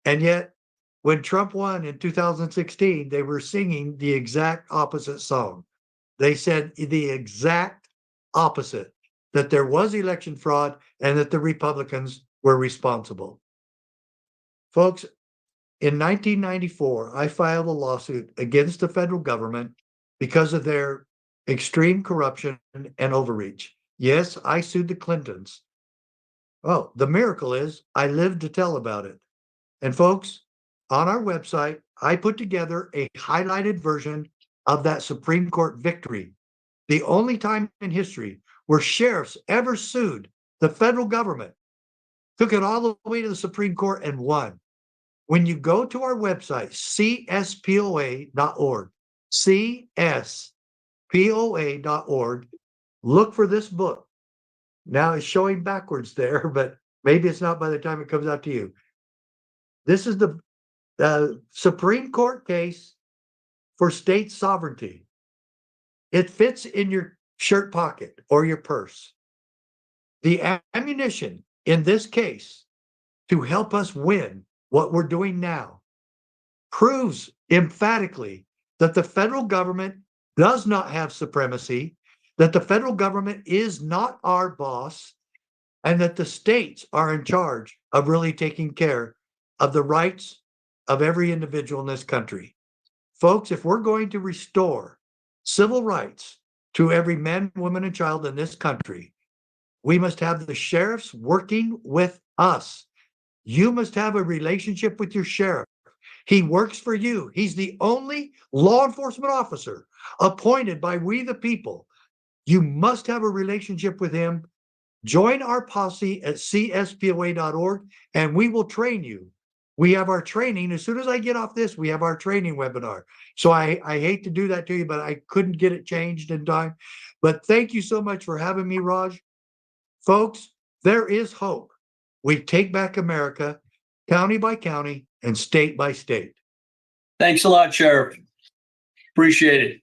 And yet, when Trump won in 2016, they were singing the exact opposite song. They said the exact opposite, that there was election fraud and that the Republicans were responsible. Folks, in 1994, I filed a lawsuit against the federal government because of their extreme corruption and overreach. Yes, I sued the Clintons. Oh, the miracle is I lived to tell about it. And folks, on our website, I put together a highlighted version of that Supreme Court victory. The only time in history where sheriffs ever sued the federal government, took it all the way to the Supreme Court and won. When you go to our website, cspoa.org, cspoa.org, look for this book. Now it's showing backwards there, but maybe it's not by the time it comes out to you. This is the Supreme Court case for state sovereignty. It fits in your shirt pocket or your purse. The ammunition in this case to help us win what we're doing now proves emphatically that the federal government does not have supremacy, that the federal government is not our boss, and that the states are in charge of really taking care of the rights of every individual in this country. Folks, if we're going to restore civil rights to every man, woman, and child in this country, we must have the sheriffs working with us. You must have a relationship with your sheriff. He works for you. He's the only law enforcement officer appointed by we the people. You must have a relationship with him. Join our posse at cspoa.org and we will train you. We have our training. As soon as I get off this, we have our training webinar. So I hate to do that to you, but I couldn't get it changed in time. But thank you so much for having me, Raj. Folks, there is hope. We take back America, county by county and state by state. Thanks a lot, Sheriff. Appreciate it.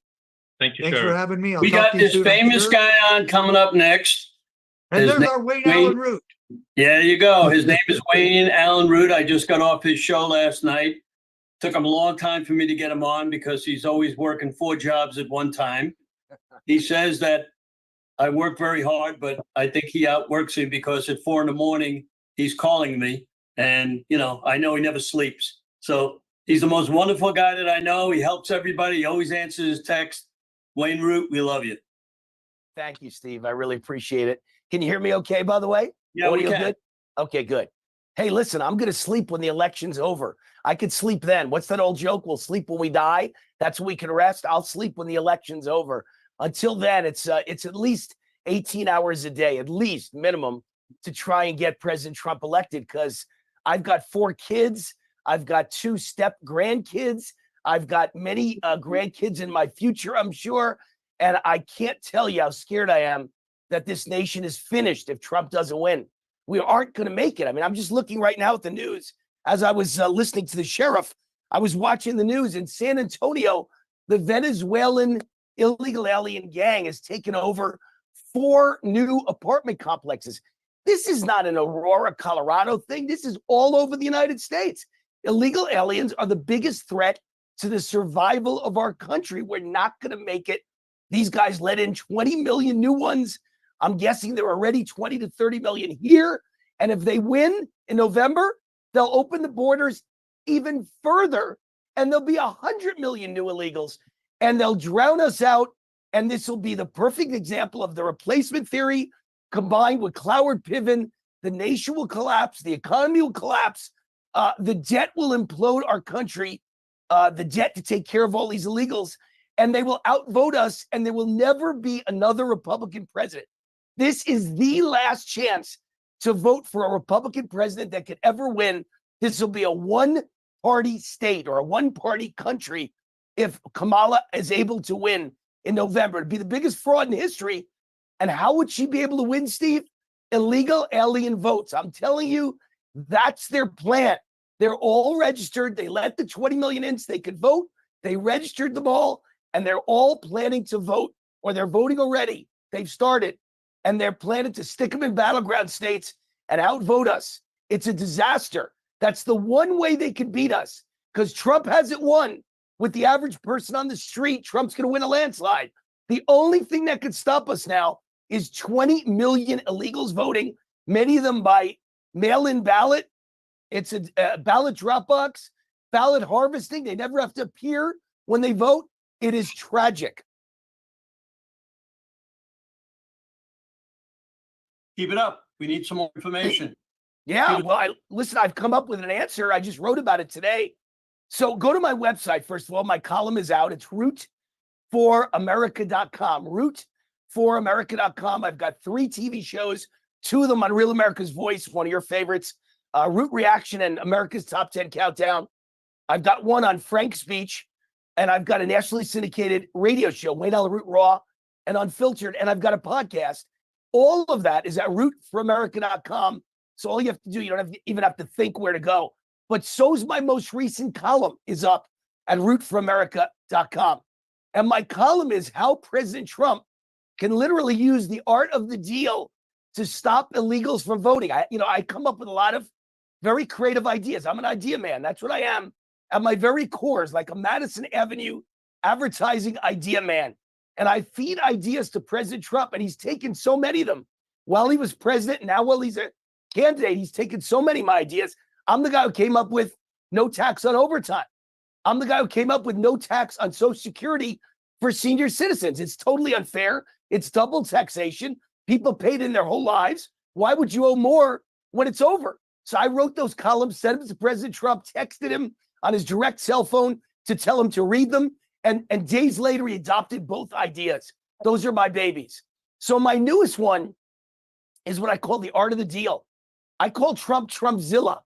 Thank you, Thanks Sheriff. for having me. We got this famous guy on coming up next. And there's our Wayne Allen Root. Yeah, there you go. His name is Wayne Allen Root. I just got off his show last night. Took him a long time for me to get him on because he's always working 4 jobs at one time. He says that I work very hard, but I think he outworks me because at 4 a.m, he's calling me. And, you know he never sleeps. So he's the most wonderful guy that I know. He helps everybody. He always answers his text. Wayne Root, we love you. Thank you, Steve. I really appreciate it. Can you hear me okay, by the way? Yeah, we can. Good? Okay, good. Hey, listen, I'm going to sleep when the election's over. I could sleep then. What's that old joke? We'll sleep when we die. That's when we can rest. I'll sleep when the election's over. Until then, it's at least 18 hours a day, at least minimum, to try and get President Trump elected because I've got 4 kids. I've got 2 step grandkids. I've got many grandkids in my future, I'm sure. And I can't tell you how scared I am that this nation is finished if Trump doesn't win. We aren't going to make it. I mean, I'm just looking right now at the news. As I was listening to the sheriff, I was watching the news in San Antonio. The Venezuelan illegal alien gang has taken over 4 new apartment complexes. This is not an Aurora, Colorado thing. This is all over the United States. Illegal aliens are the biggest threat to the survival of our country. We're not going to make it. These guys let in 20 million new ones. I'm guessing there are already 20 to 30 million here. And if they win in November, they'll open the borders even further. And there'll be 100 million new illegals. And they'll drown us out. And this will be the perfect example of the replacement theory combined with Cloward Piven. The nation will collapse. The economy will collapse. The debt will implode our country. The debt to take care of all these illegals. And they will outvote us. And there will never be another Republican president. This is the last chance to vote for a Republican president that could ever win. This will be a one-party state or a one-party country if Kamala is able to win in November. It'd be the biggest fraud in history. And how would she be able to win, Steve? Illegal alien votes. I'm telling you, that's their plan. They're all registered. They let the 20 million in so they could vote. They registered them all, and they're all planning to vote, or they're voting already. They've started, and they're planning to stick them in battleground states and outvote us. It's a disaster. That's the one way they can beat us, because Trump hasn't won with the average person on the street. Trump's going to win a landslide. The only thing that could stop us now is 20 million illegals voting, many of them by mail-in ballot. It's a ballot drop box, ballot harvesting. They never have to appear when they vote. It is tragic. Keep it up. We need some more information. Yeah, well, listen, I've come up with an answer. I just wrote about it today. So go to my website, first of all. My column is out. It's rootforamerica.com. Rootforamerica.com. I've got 3 TV shows, 2 of them on Real America's Voice, one of your favorites, Root Reaction and America's Top 10 Countdown. I've got one on Frank's Speech, and I've got a nationally syndicated radio show, Wayne Allyn Root Raw and Unfiltered, and I've got a podcast. All of that is at rootforamerica.com. So all you have to do, you don't even have to think where to go. But so's my most recent column is up at rootforamerica.com. And my column is how President Trump can literally use the art of the deal to stop illegals from voting. I come up with a lot of very creative ideas. I'm an idea man. That's what I am. At my very core is like a Madison Avenue advertising idea man. And I feed ideas to President Trump, and he's taken so many of them while he was president. Now, while he's a candidate, he's taken so many of my ideas. I'm the guy who came up with no tax on overtime. I'm the guy who came up with no tax on Social Security for senior citizens. It's totally unfair. It's double taxation. People paid in their whole lives. Why would you owe more when it's over? So I wrote those columns, sent them to President Trump, texted him on his direct cell phone to tell him to read them. And days later, he adopted both ideas. Those are my babies. So my newest one is what I call the art of the deal. I call Trump Trumpzilla.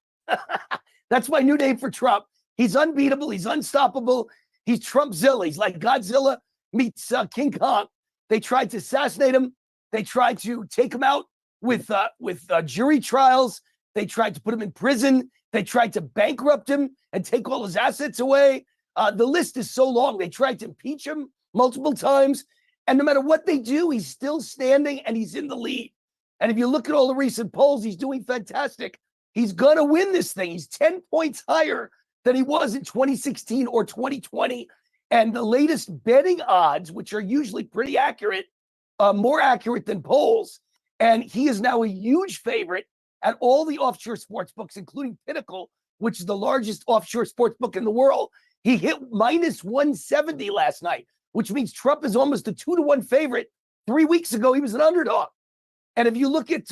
That's my new name for Trump. He's unbeatable. He's unstoppable. He's Trumpzilla. He's like Godzilla meets King Kong. They tried to assassinate him. They tried to take him out with jury trials. They tried to put him in prison. They tried to bankrupt him and take all his assets away. The list is so long. They tried to impeach him multiple times. And no matter what they do, he's still standing and he's in the lead. And if you look at all the recent polls, he's doing fantastic. He's going to win this thing. He's 10 points higher than he was in 2016 or 2020. And the latest betting odds, which are usually pretty accurate, more accurate than polls. And he is now a huge favorite at all the offshore sports books, including Pinnacle, which is the largest offshore sports book in the world. He hit minus 170 last night, which means Trump is almost a 2-to-1 favorite. 3 weeks ago, he was an underdog. And if you look at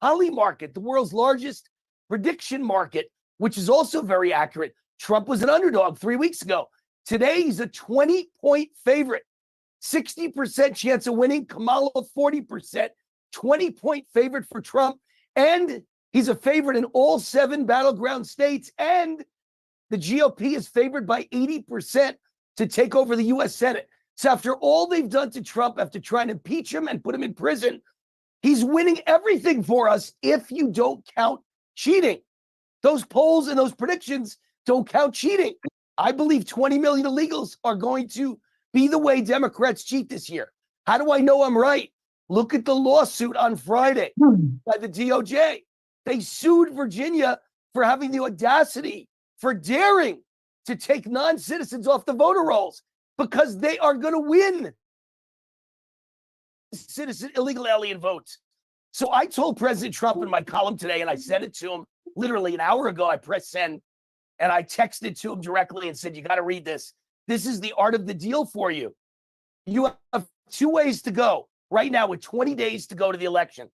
Holly Market, the world's largest prediction market, which is also very accurate, Trump was an underdog 3 weeks ago. Today, he's a 20-point favorite, 60% chance of winning. Kamala, 40%, 20-point favorite for Trump. And he's a favorite in all 7 battleground states. And the GOP is favored by 80% to take over the U.S. Senate. So after all they've done to Trump, after trying to impeach him and put him in prison, he's winning everything for us if you don't count cheating. Those polls and those predictions don't count cheating. I believe 20 million illegals are going to be the way Democrats cheat this year. How do I know I'm right? Look at the lawsuit on Friday by the DOJ. They sued Virginia for having the audacity, for daring to take non-citizens off the voter rolls because they are going to win citizen illegal alien votes. So I told President Trump in my column today, and I sent it to him literally an hour ago. I pressed send, and I texted to him directly and said, you got to read this. This is the art of the deal for you. You have 2 ways to go right now with 20 days to go to the election.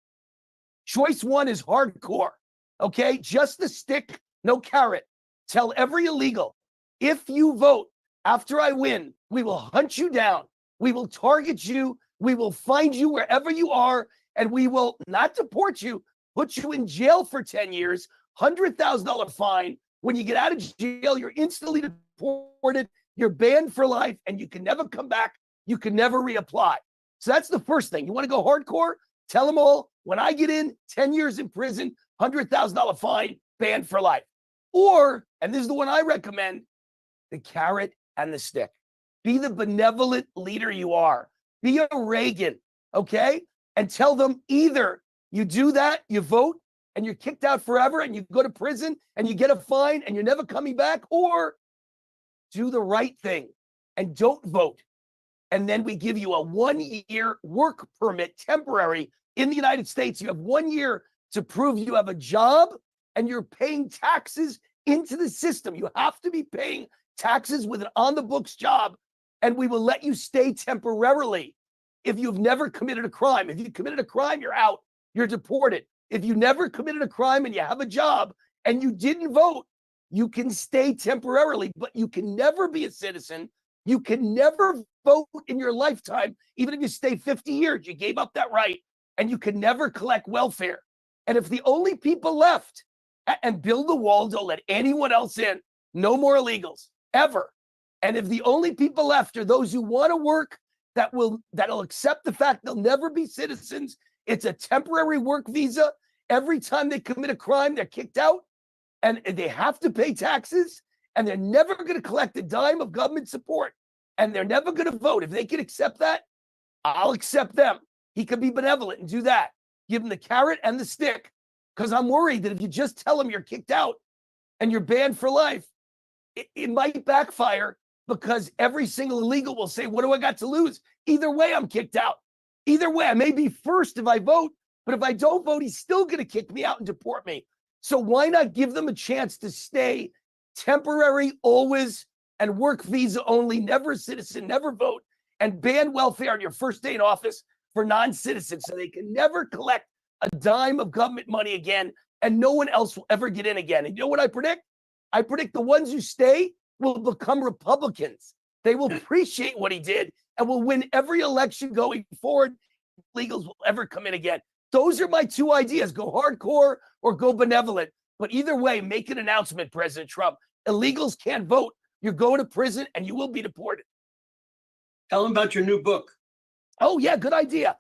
Choice 1 is hardcore, okay? Just the stick, no carrot. Tell every illegal, if you vote after I win, we will hunt you down. We will target you. We will find you wherever you are, and we will not deport you, put you in jail for 10 years, $100,000 fine. When you get out of jail, you're instantly deported. You're banned for life, and you can never come back. You can never reapply. So that's the first thing. You want to go hardcore? Tell them all, when I get in, 10 years in prison, $100,000 fine, banned for life. Or, and this is the one I recommend, the carrot and the stick. Be the benevolent leader you are. Be a Reagan, okay? And tell them either you do that, you vote, and you're kicked out forever and you go to prison and you get a fine and you're never coming back, or do the right thing and don't vote. And then we give you a 1-year work permit, temporary, in the United States. You have 1 year to prove you have a job and you're paying taxes into the system. You have to be paying taxes with an on-the-books job, and we will let you stay temporarily if you've never committed a crime. If you committed a crime, you're out. You're deported. If you never committed a crime and you have a job and you didn't vote, you can stay temporarily, but you can never be a citizen. You can never vote in your lifetime, even if you stay 50 years. You gave up that right, and you can never collect welfare. And if the only people left, and build the wall, don't let anyone else in, no more illegals, ever. And if the only people left are those who want to work, that'll accept the fact they'll never be citizens, it's a temporary work visa. Every time they commit a crime, they're kicked out, and they have to pay taxes, and they're never going to collect a dime of government support, and they're never going to vote. If they can accept that, I'll accept them. He could be benevolent and do that. Give them the carrot and the stick, because I'm worried that if you just tell them you're kicked out and you're banned for life, it might backfire, because every single illegal will say, what do I got to lose? Either way, I'm kicked out. Either way, I may be first if I vote, but if I don't vote, he's still going to kick me out and deport me. So why not give them a chance to stay temporary always and work visa only, never a citizen, never vote, and ban welfare on your first day in office for non-citizens so they can never collect a dime of government money again, and no one else will ever get in again. And you know what I predict? I predict the ones who stay will become Republicans. They will appreciate what he did and will win every election going forward. Illegals will ever come in again. Those are my two ideas: go hardcore or go benevolent. But either way, make an announcement, President Trump. Illegals can't vote. You're going to prison and you will be deported. Tell them about your new book. Oh, yeah, good idea.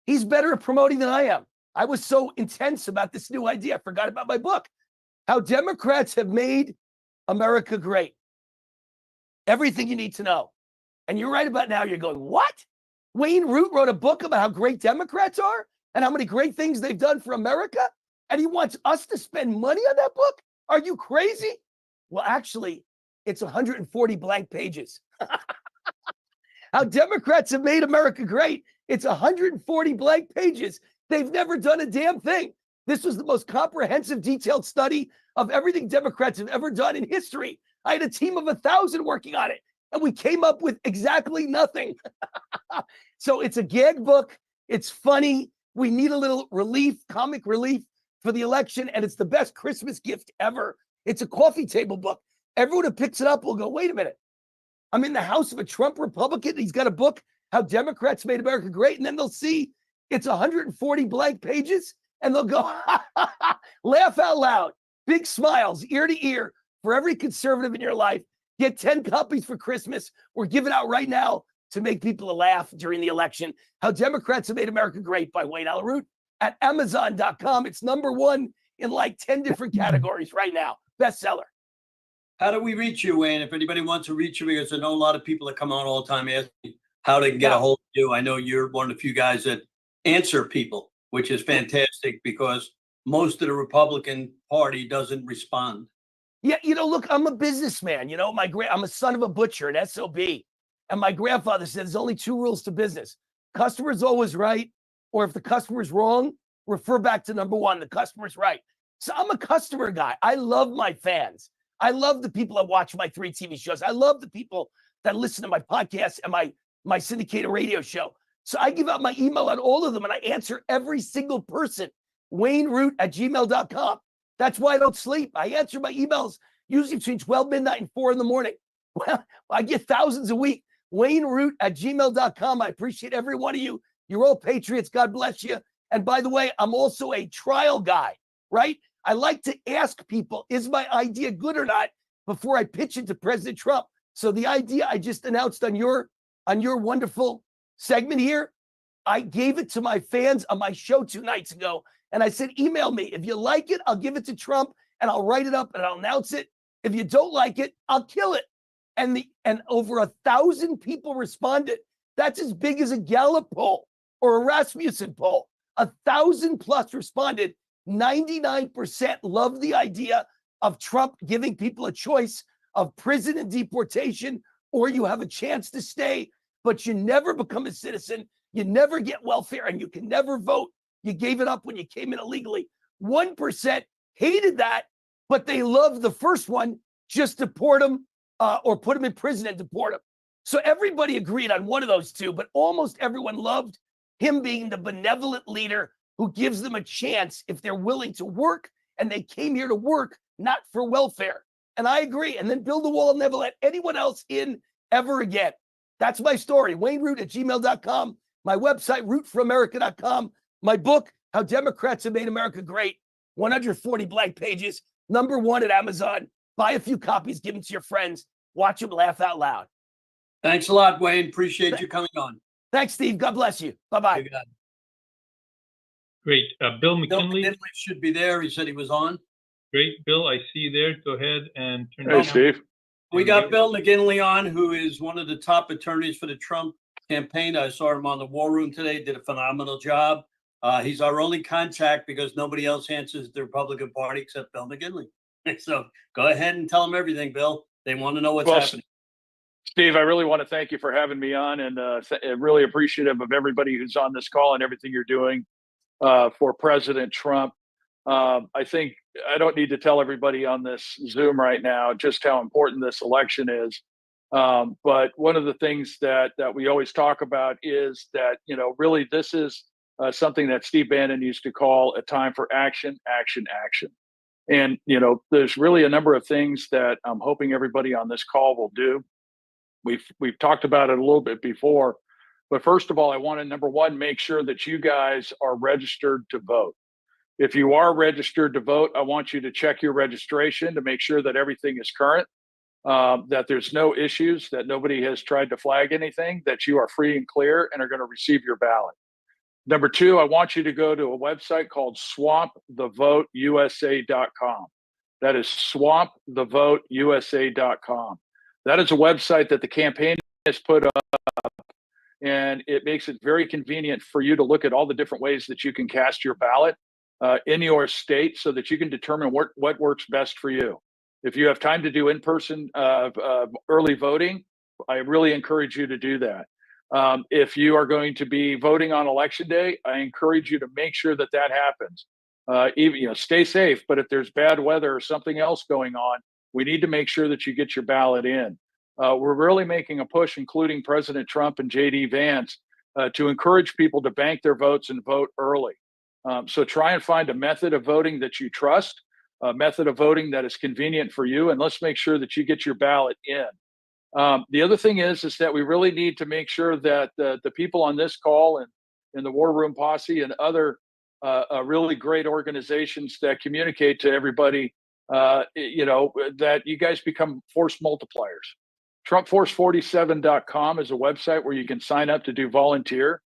He's better at promoting than I am. I was so intense about this new idea, I forgot about my book. How Democrats have made America great. Everything you need to know. And you're right about now, you're going, what? Wayne Root wrote a book about how great Democrats are and how many great things they've done for America? And he wants us to spend money on that book? Are you crazy? Well, actually, it's 140 blank pages. How Democrats have made America great. It's 140 blank pages. They've never done a damn thing. This was the most comprehensive, detailed study of everything Democrats have ever done in history. I had a team of 1,000 working on it, and we came up with exactly nothing. So it's a gag book. It's funny. We need a little relief, comic relief for the election, and it's the best Christmas gift ever. It's a coffee table book. Everyone who picks it up will go, wait a minute. I'm in the house of a Trump Republican. He's got a book, How Democrats Made America Great. And then they'll see it's 140 blank pages, and they'll go, laugh out loud. Big smiles, ear to ear, for every conservative in your life. Get 10 copies for Christmas. We're giving out right now to make people laugh during the election. How Democrats Have Made America Great by Wayne Root at Amazon.com. It's #1 in like 10 different categories right now. Bestseller. How do we reach you, Wayne? If anybody wants to reach you, because I know a lot of people that come on all the time asking how they can get a hold of you. I know you're one of the few guys that answer people, which is fantastic, because most of the Republican Party doesn't respond. Yeah, look, I'm a businessman. I'm a son of a butcher, an SOB. And my grandfather said there's only 2 rules to business. Customer's always right, or if the customer's wrong, refer back to #1, the customer's right. So I'm a customer guy. I love my fans. I love the people that watch my 3 TV shows. I love the people that listen to my podcast and my syndicated radio show. So I give out my email on all of them, and I answer every single person. WayneRoot@gmail.com. That's why I don't sleep. I answer my emails usually between 12 midnight and 4 in the morning. Well, I get thousands a week. WayneRoot@gmail.com. I appreciate every one of you. You're all patriots. God bless you. And by the way, I'm also a trial guy, right? I like to ask people, is my idea good or not, before I pitch it to President Trump. So the idea I just announced on your wonderful segment here, I gave it to my fans on my show 2 nights ago. And I said, email me. If you like it, I'll give it to Trump and I'll write it up and I'll announce it. If you don't like it, I'll kill it. And over 1,000 people responded. That's as big as a Gallup poll or a Rasmussen poll. 1,000 plus responded. 99% love the idea of Trump giving people a choice of prison and deportation, or you have a chance to stay, but you never become a citizen. You never get welfare, and you can never vote. You gave it up when you came in illegally. 1% hated that, but they loved the first one, just deport them or put them in prison and deport them. So everybody agreed on one of those two, but almost everyone loved him being the benevolent leader who gives them a chance if they're willing to work, and they came here to work, not for welfare. And I agree. And then build the wall and never let anyone else in ever again. That's my story. WayneRoot@gmail.com. My website, rootforamerica.com. My book, How Democrats Have Made America Great. 140 blank pages. #1 at Amazon. Buy a few copies, give them to your friends. Watch them laugh out loud. Thanks a lot, Wayne. Appreciate you coming on. Thanks, Steve. God bless you. Bye-bye. You got it. Great. Bill Bill McGinley. McGinley should be there. He said he was on. Great. Bill, I see you there. Go ahead and turn Hey, it on. Steve. We got Bill McGinley on, who is one of the top attorneys for the Trump campaign. I saw him on the War Room today, did a phenomenal job. He's our only contact because nobody else answers the Republican Party except Bill McGinley. So go ahead and tell them everything, Bill. They want to know what's happening. Steve, I really want to thank you for having me on, and really appreciative of everybody who's on this call and everything you're doing for President Trump. I think I don't need to tell everybody on this Zoom right now just how important this election is. But one of the things that we always talk about is that, really this is something that Steve Bannon used to call a time for action, action, action. And, there's really a number of things that I'm hoping everybody on this call will do. We've talked about it a little bit before, but first of all, I want to, #1, make sure that you guys are registered to vote. If you are registered to vote, I want you to check your registration to make sure that everything is current, that there's no issues, that nobody has tried to flag anything, that you are free and clear and are going to receive your ballot. #2, I want you to go to a website called swampthevoteusa.com. That is swampthevoteusa.com. That is a website that the campaign has put up, and it makes it very convenient for you to look at all the different ways that you can cast your ballot in your state so that you can determine what works best for you. If you have time to do in-person early voting, I really encourage you to do that. If you are going to be voting on election day, I encourage you to make sure that happens. Even, stay safe, but if there's bad weather or something else going on, we need to make sure that you get your ballot in. We're really making a push, including President Trump and J.D. Vance, to encourage people to bank their votes and vote early. So try and find a method of voting that you trust, a method of voting that is convenient for you, and let's make sure that you get your ballot in. The other thing is that we really need to make sure that the people on this call and in the War Room Posse and other really great organizations that communicate to everybody, that you guys become force multipliers. TrumpForce47.com is a website where you can sign up to do volunteer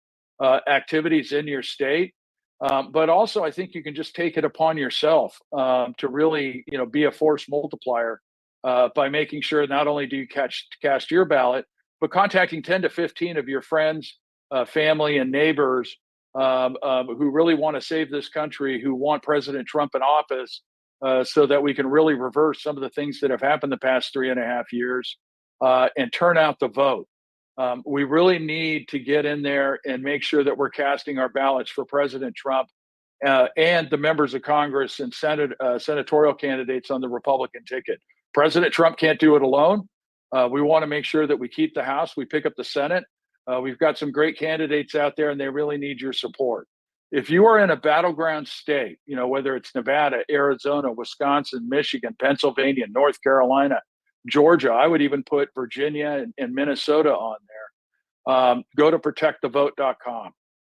activities in your state. But also, I think you can just take it upon yourself to really, be a force multiplier by making sure not only do you cast your ballot, but contacting 10 to 15 of your friends, family, and neighbors who really want to save this country, who want President Trump in office, so that we can really reverse some of the things that have happened the past 3.5 years and turn out the vote. We really need to get in there and make sure that we're casting our ballots for President Trump and the members of Congress and senatorial candidates on the Republican ticket. President Trump can't do it alone. We want to make sure that we keep the House, we pick up the Senate. We've got some great candidates out there, and they really need your support. If you are in a battleground state, whether it's Nevada, Arizona, Wisconsin, Michigan, Pennsylvania, North Carolina, Georgia, I would even put Virginia and Minnesota on there. Go to protectthevote.com,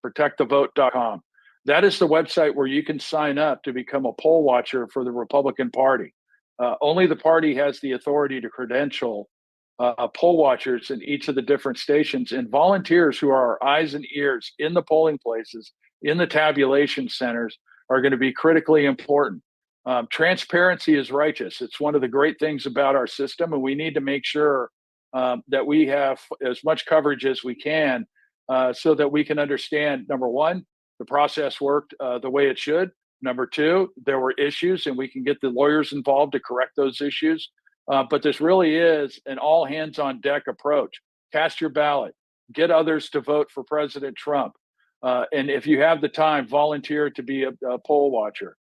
protectthevote.com. That is the website where you can sign up to become a poll watcher for the Republican Party. Only the party has the authority to credential poll watchers in each of the different stations, and volunteers who are our eyes and ears in the polling places, in the tabulation centers, are going to be critically important. Transparency is righteous. It's one of the great things about our system, and we need to make sure that we have as much coverage as we can so that we can understand, #1, the process worked the way it should, Number two, there were issues, and we can get the lawyers involved to correct those issues. But this really is an all hands on deck approach. Cast your ballot, get others to vote for President Trump. And if you have the time, volunteer to be a poll watcher.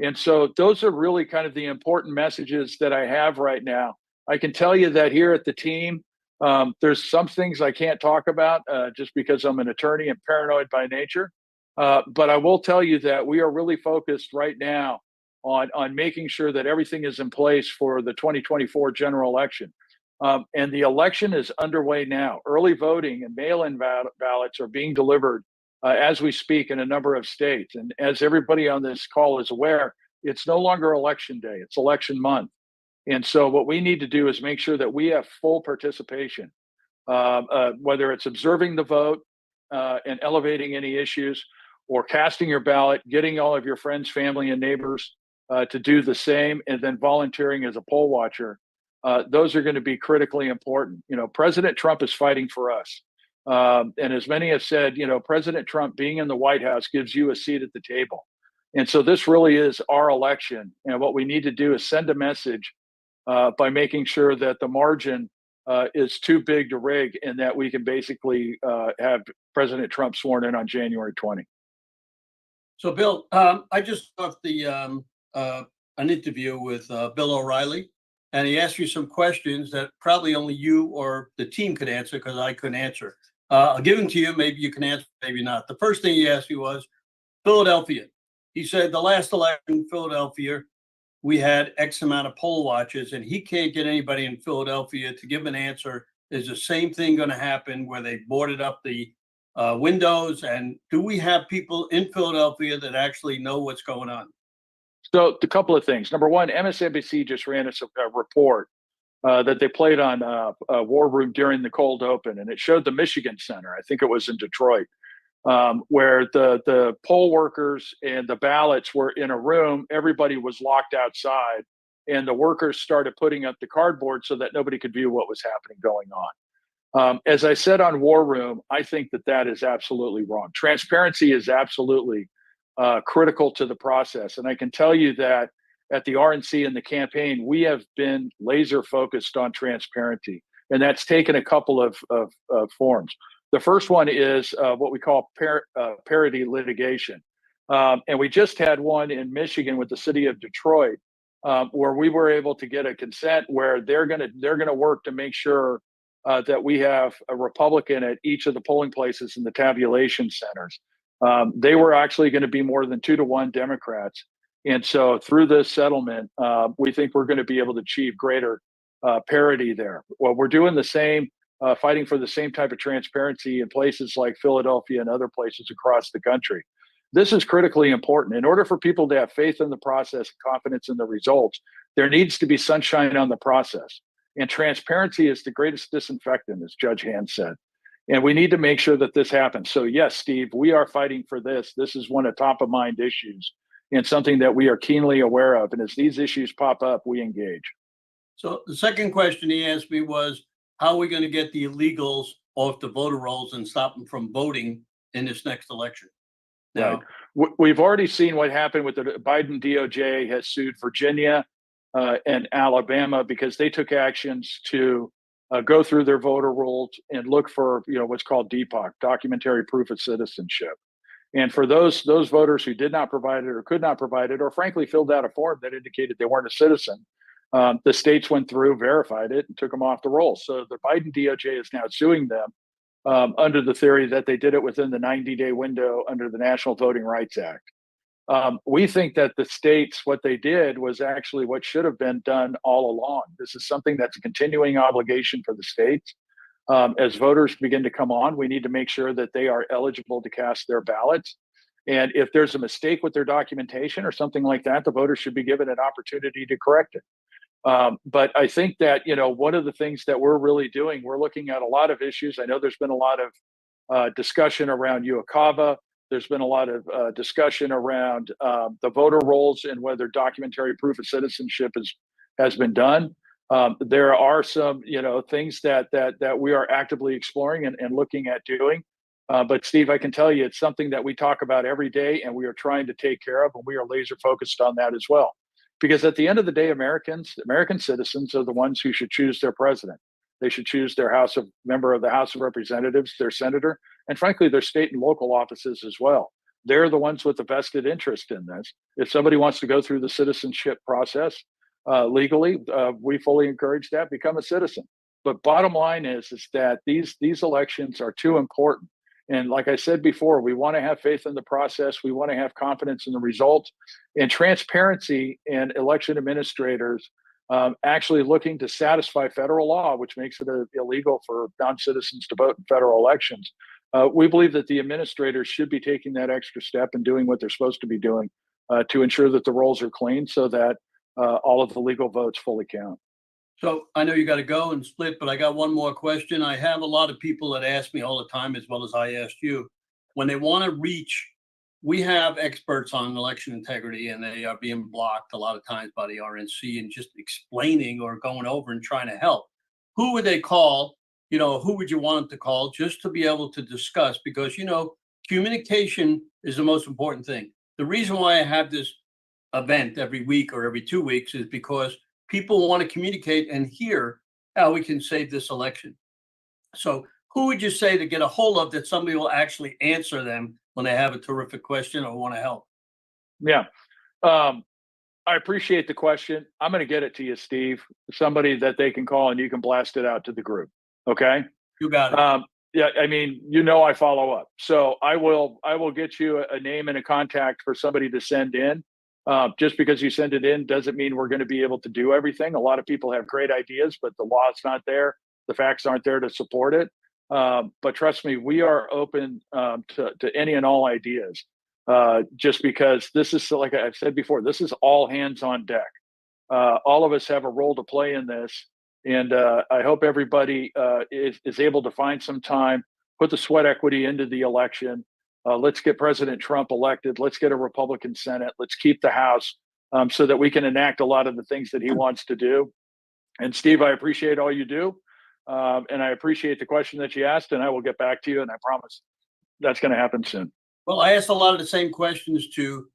And so those are really kind of the important messages that I have right now. I can tell you that here at the team, there's some things I can't talk about just because I'm an attorney and paranoid by nature. But I will tell you that we are really focused right now on making sure that everything is in place for the 2024 general election. And the election is underway now. Early voting and mail-in ballots are being delivered as we speak in a number of states. And as everybody on this call is aware, it's no longer election day, it's election month. And so what we need to do is make sure that we have full participation, whether it's observing the vote and elevating any issues, or casting your ballot, getting all of your friends, family, and neighbors to do the same, and then volunteering as a poll watcher. Those are going to be critically important. You know, President Trump is fighting for us. And as many have said, you know, President Trump being in the White House gives you a seat at the table. And so this really is our election. And what we need to do is send a message by making sure that the margin is too big to rig, and that we can basically have President Trump sworn in on January 20. So, Bill, I just got an interview with Bill O'Reilly, and he asked you some questions that probably only you or the team could answer, because I couldn't answer. I'll give them to you. Maybe you can answer, maybe not. The first thing he asked you was Philadelphia. He said the last election in Philadelphia, we had X amount of poll watchers, and he can't get anybody in Philadelphia to give an answer. Is the same thing going to happen where they boarded up the windows? And do we have people in Philadelphia that actually know what's going on? So a couple of things. Number one, MSNBC just ran a report that they played on War Room during the cold open, and it showed the Michigan Center. I think it was in Detroit, where the poll workers and the ballots were in a room. Everybody was locked outside, and the workers started putting up the cardboard so that nobody could view what was happening going on. As I said on War Room, I think that is absolutely wrong. Transparency is absolutely critical to the process. And I can tell you that at the RNC and the campaign, we have been laser focused on transparency. And that's taken a couple of forms. The first one is what we call parity litigation. And we just had one in Michigan with the city of Detroit, where we were able to get a consent where they're gonna work to make sure that we have a Republican at each of the polling places in the tabulation centers. They were actually going to be more than 2-to-1 Democrats. And so through this settlement, we think we're going to be able to achieve greater parity there. Well, we're doing the same, fighting for the same type of transparency in places like Philadelphia and other places across the country. This is critically important. In order for people to have faith in the process and confidence in the results, there needs to be sunshine on the process. And transparency is the greatest disinfectant, as Judge Hand said. And we need to make sure that this happens. So yes, Steve, we are fighting for this. This is one of top of mind issues and something that we are keenly aware of. And as these issues pop up, we engage. So the second question he asked me was, how are we going to get the illegals off the voter rolls and stop them from voting in this next election? Now, right. We've already seen what happened with the Biden DOJ has sued Virginia and Alabama because they took actions to go through their voter rolls and look for, what's called DPOC, documentary proof of citizenship. And for those voters who did not provide it or could not provide it, or frankly filled out a form that indicated they weren't a citizen, the states went through, verified it, and took them off the roll. So the Biden DOJ is now suing them under the theory that they did it within the 90-day window under the National Voting Rights Act. We think that the states, what they did was actually what should have been done all along. This is something that's a continuing obligation for the states. As voters begin to come on, we need to make sure that they are eligible to cast their ballots. And if there's a mistake with their documentation or something like that, the voters should be given an opportunity to correct it. But I think that, one of the things that we're really doing, we're looking at a lot of issues. I know there's been a lot of discussion around UOCAVA. There's been a lot of discussion around the voter rolls and whether documentary proof of citizenship has been done. There are some, things that we are actively exploring and looking at doing. But Steve, I can tell you it's something that we talk about every day and we are trying to take care of, and we are laser focused on that as well. Because at the end of the day, American citizens are the ones who should choose their president. They should choose their member of the House of Representatives, their senator, and frankly, their state and local offices as well. They're the ones with the vested interest in this. If somebody wants to go through the citizenship process legally, we fully encourage that, become a citizen. But bottom line is that these elections are too important. And like I said before, we want to have faith in the process. We want to have confidence in the results and transparency in election administrators actually looking to satisfy federal law, which makes it illegal for non-citizens to vote in federal elections. We believe that the administrators should be taking that extra step and doing what they're supposed to be doing to ensure that the rolls are clean so that all of the legal votes fully count. So I know you got to go and split, but I got one more question. I have a lot of people that ask me all the time, as well as I asked you, when they want to reach, we have experts on election integrity and they are being blocked a lot of times by the RNC and just explaining or going over and trying to help. Who would they call? You know, who would you want them to call just to be able to discuss? Because, you know, communication is the most important thing. The reason why I have this event every week or every 2 weeks is because people want to communicate and hear how we can save this election. So who would you say to get a hold of that somebody will actually answer them when they have a terrific question or want to help? Yeah. I appreciate the question. I'm going to get it to you, Steve. Somebody that they can call and you can blast it out to the group. Okay. You got it. Yeah. I mean, you know, I follow up. So I will get you a name and a contact for somebody to send in. Just because you send it in doesn't mean we're going to be able to do everything. A lot of people have great ideas, but the law's not there. The facts aren't there to support it. But trust me, we are open to any and all ideas. Just because this is, like I've said before, this is all hands on deck. All of us have a role to play in this. And I hope everybody is able to find some time, put the sweat equity into the election. Let's get President Trump elected. Let's get a Republican Senate. Let's keep the House so that we can enact a lot of the things that he wants to do. And Steve, I appreciate all you do. And I appreciate the question that you asked, and I will get back to you. And I promise that's going to happen soon. Well, I asked a lot of the same questions to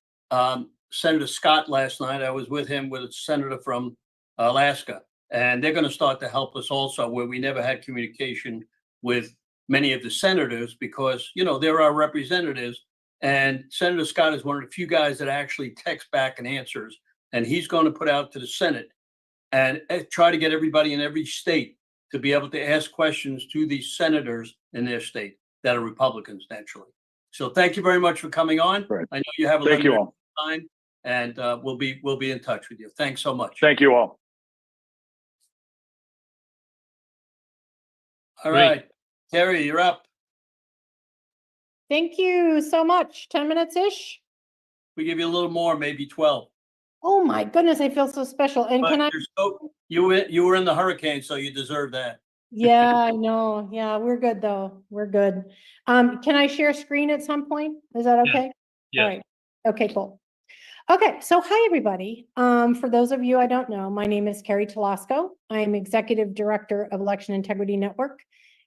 Senator Scott last night. I was with him with a senator from Alaska, and they're going to start to help us also where we never had communication with many of the senators because, you know, they're our representatives. And Senator Scott is one of the few guys that actually texts back and answers. And he's going to put out to the Senate and try to get everybody in every state to be able to ask questions to these senators in their state that are Republicans, naturally. So thank you very much for coming on. Right. I know you have a Thank you all. time, and we'll be in touch with you. Thanks so much. Thank you all. All Great. right, Kerri, you're up. Thank you so much. 10 minutes-ish. We give you a little more, maybe 12. Oh my goodness, I feel so special. And But can I? you were in the hurricane, so you deserve that. Yeah, I know. Yeah, we're good though. We're good. Can I share screen at some point? Is that okay? Yes. All right. Okay, cool. Okay, so hi everybody. For those of you I don't know, my name is Kerri Toloczko. I am Executive Director of Election Integrity Network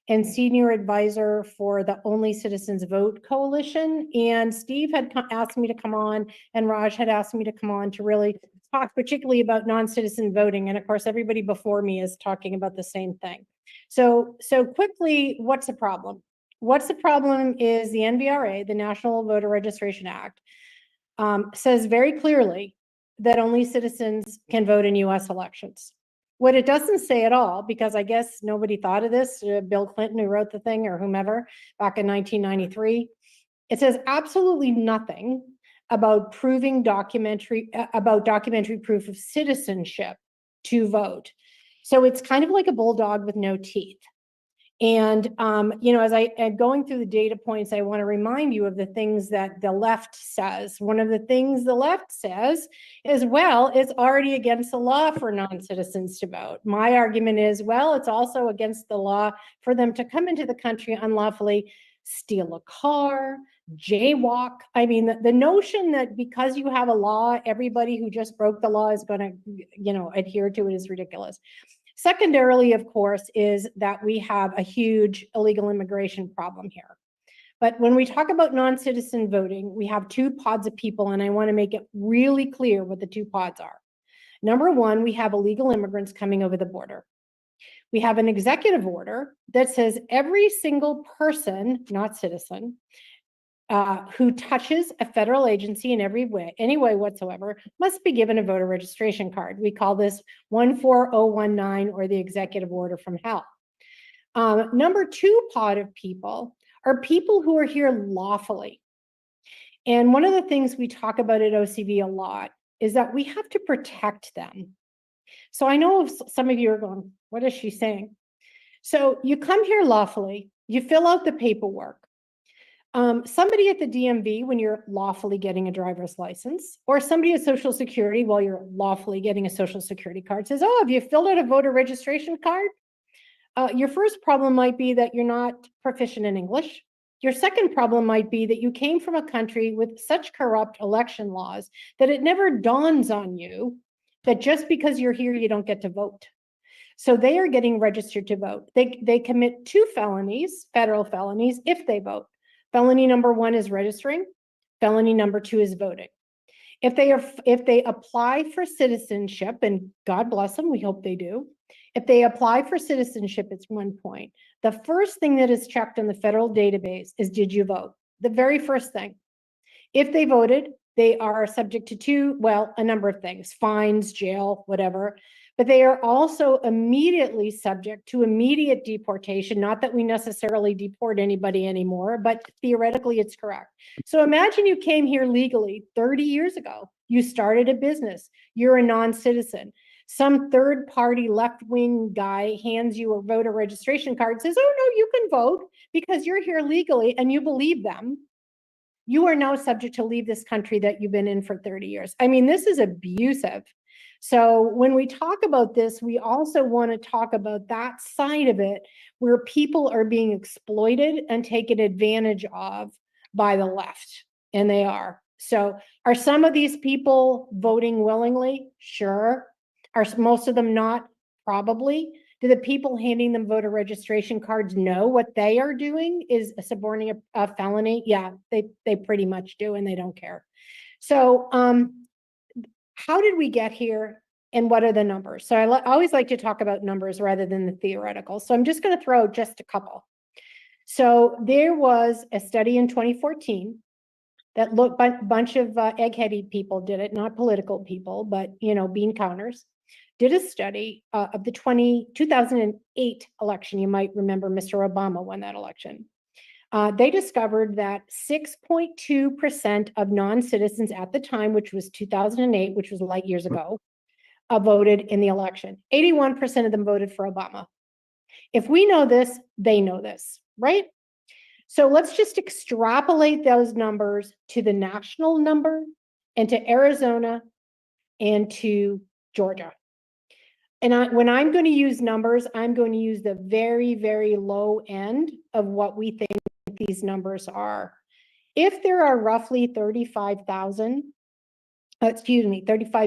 and Senior Advisor for the Only Citizens Vote Coalition. And Steve had asked me to come on, and Raj had asked me to come on to really talk particularly about non-citizen voting. And of course, everybody before me is talking about the same thing. So quickly, what's the problem? What's the problem is the NVRA, the National Voter Registration Act, says very clearly that only citizens can vote in US elections. What it doesn't say at all, because I guess nobody thought of this, Bill Clinton who wrote the thing or whomever back in 1993, it says absolutely nothing about proving documentary proof of citizenship to vote. So it's kind of like a bulldog with no teeth. And, you know, as I am going through the data points, I want to remind you of the things that the left says. One of the things the left says is, well, it's already against the law for non-citizens to vote. My argument is, well, it's also against the law for them to come into the country unlawfully, steal a car, jaywalk. I mean, the notion that because you have a law, everybody who just broke the law is going to, you know, adhere to it is ridiculous. Secondarily, of course, is that we have a huge illegal immigration problem here. But when we talk about non-citizen voting, we have two pods of people, and I want to make it really clear what the two pods are. Number one, we have illegal immigrants coming over the border. We have an executive order that says every single person, not citizen, who touches a federal agency in any way whatsoever, must be given a voter registration card. We call this 14019, or the executive order from hell. Number two pod of people are people who are here lawfully. And one of the things we talk about at OCV a lot is that we have to protect them. So I know some of you are going, what is she saying? So you come here lawfully, you fill out the paperwork. Somebody at the DMV, when you're lawfully getting a driver's license, or somebody at Social Security while you're lawfully getting a Social Security card, says, oh, have you filled out a voter registration card? Your first problem might be that you're not proficient in English. Your second problem might be that you came from a country with such corrupt election laws that it never dawns on you that just because you're here, you don't get to vote. So they are getting registered to vote. They commit 2 felonies, federal felonies, if they vote. Felony number 1 is registering. Felony number 2 is voting. If they apply for citizenship, and God bless them, we hope they do. If they apply for citizenship at one point, the first thing that is checked in the federal database is, did you vote? The very first thing. If they voted, they are subject to a number of things, fines, jail, whatever. But they are also immediately subject to immediate deportation. Not that we necessarily deport anybody anymore, but theoretically it's correct. So imagine you came here legally 30 years ago. You started a business. You're a non-citizen. Some third-party left-wing guy hands you a voter registration card and says, oh, no, you can vote because you're here legally, and you believe them. You are now subject to leave this country that you've been in for 30 years. I mean, this is abusive. So when we talk about this, we also want to talk about that side of it where people are being exploited and taken advantage of by the left, and they are. So are some of these people voting willingly? Sure. Are most of them not? Probably. Do the people handing them voter registration cards know what they are doing is suborning a felony? Yeah, they pretty much do, and they don't care. So how did we get here, and what are the numbers? So I always like to talk about numbers rather than the theoretical. So I'm just going to throw just a couple. So there was a study in 2014 that looked, a bunch of egg-headed people did it, not political people, but bean counters, did a study of the 2008 election. You might remember Mr. Obama won that election. They discovered that 6.2% of non-citizens at the time, which was 2008, which was light years ago, voted in the election. 81% of them voted for Obama. If we know this, they know this, right? So let's just extrapolate those numbers to the national number and to Arizona and to Georgia. And when I'm going to use numbers, I'm going to use the very, very low end of what we think these numbers are. If there are roughly 35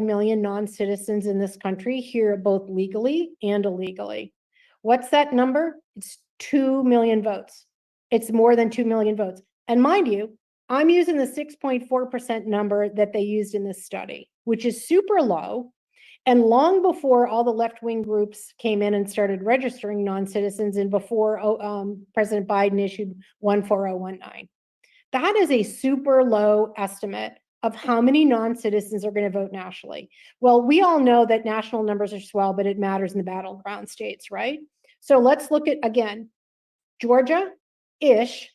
million non-citizens in this country here, both legally and illegally, what's that number? It's 2 million votes. It's more than 2 million votes. And mind you, I'm using the 6.4% number that they used in this study, which is super low. And long before all the left-wing groups came in and started registering non-citizens, and before President Biden issued 14019. That is a super low estimate of how many non-citizens are going to vote nationally. Well, we all know that national numbers are swell, but it matters in the battleground states, right? So let's look at, again, Georgia-ish,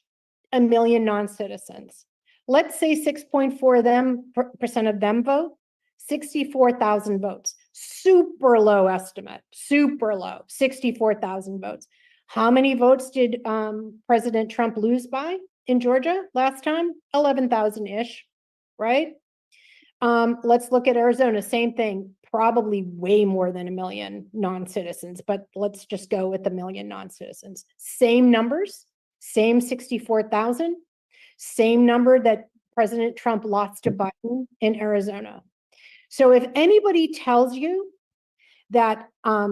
1 million non-citizens. Let's say 6.4% of them vote, 64,000 votes. Super low estimate, super low, 64,000 votes. How many votes did President Trump lose by in Georgia last time? 11,000-ish, right? Let's look at Arizona, same thing, probably way more than 1 million non-citizens, but let's just go with 1 million non-citizens. Same numbers, same 64,000, same number that President Trump lost to Biden in Arizona. So if anybody tells you that, a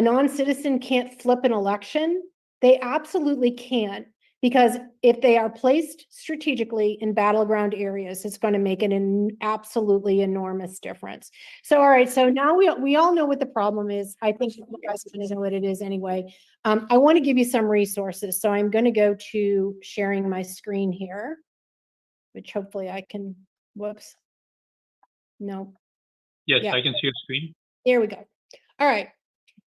non-citizen can't flip an election, they absolutely can't, Because if they are placed strategically in battleground areas, it's going to make an absolutely enormous difference. So, all right, so now we all know what the problem is. I think you guys know what it is anyway. I want to give you some resources. So I'm going to go to sharing my screen here, which hopefully I can, whoops. No. Yes, Yeah. I can see your screen. Here we go. All right.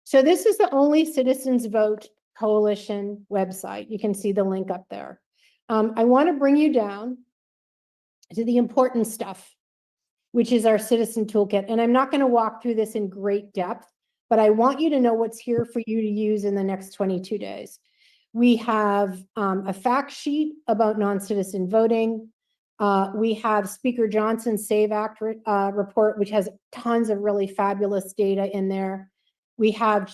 So this is the Only Citizens Vote Coalition website. You can see the link up there. I want to bring you down to the important stuff, which is our citizen toolkit. And I'm not going to walk through this in great depth, but I want you to know what's here for you to use in the next 22 days. We have a fact sheet about non-citizen voting. We have Speaker Johnson's SAVE Act report, which has tons of really fabulous data in there. We have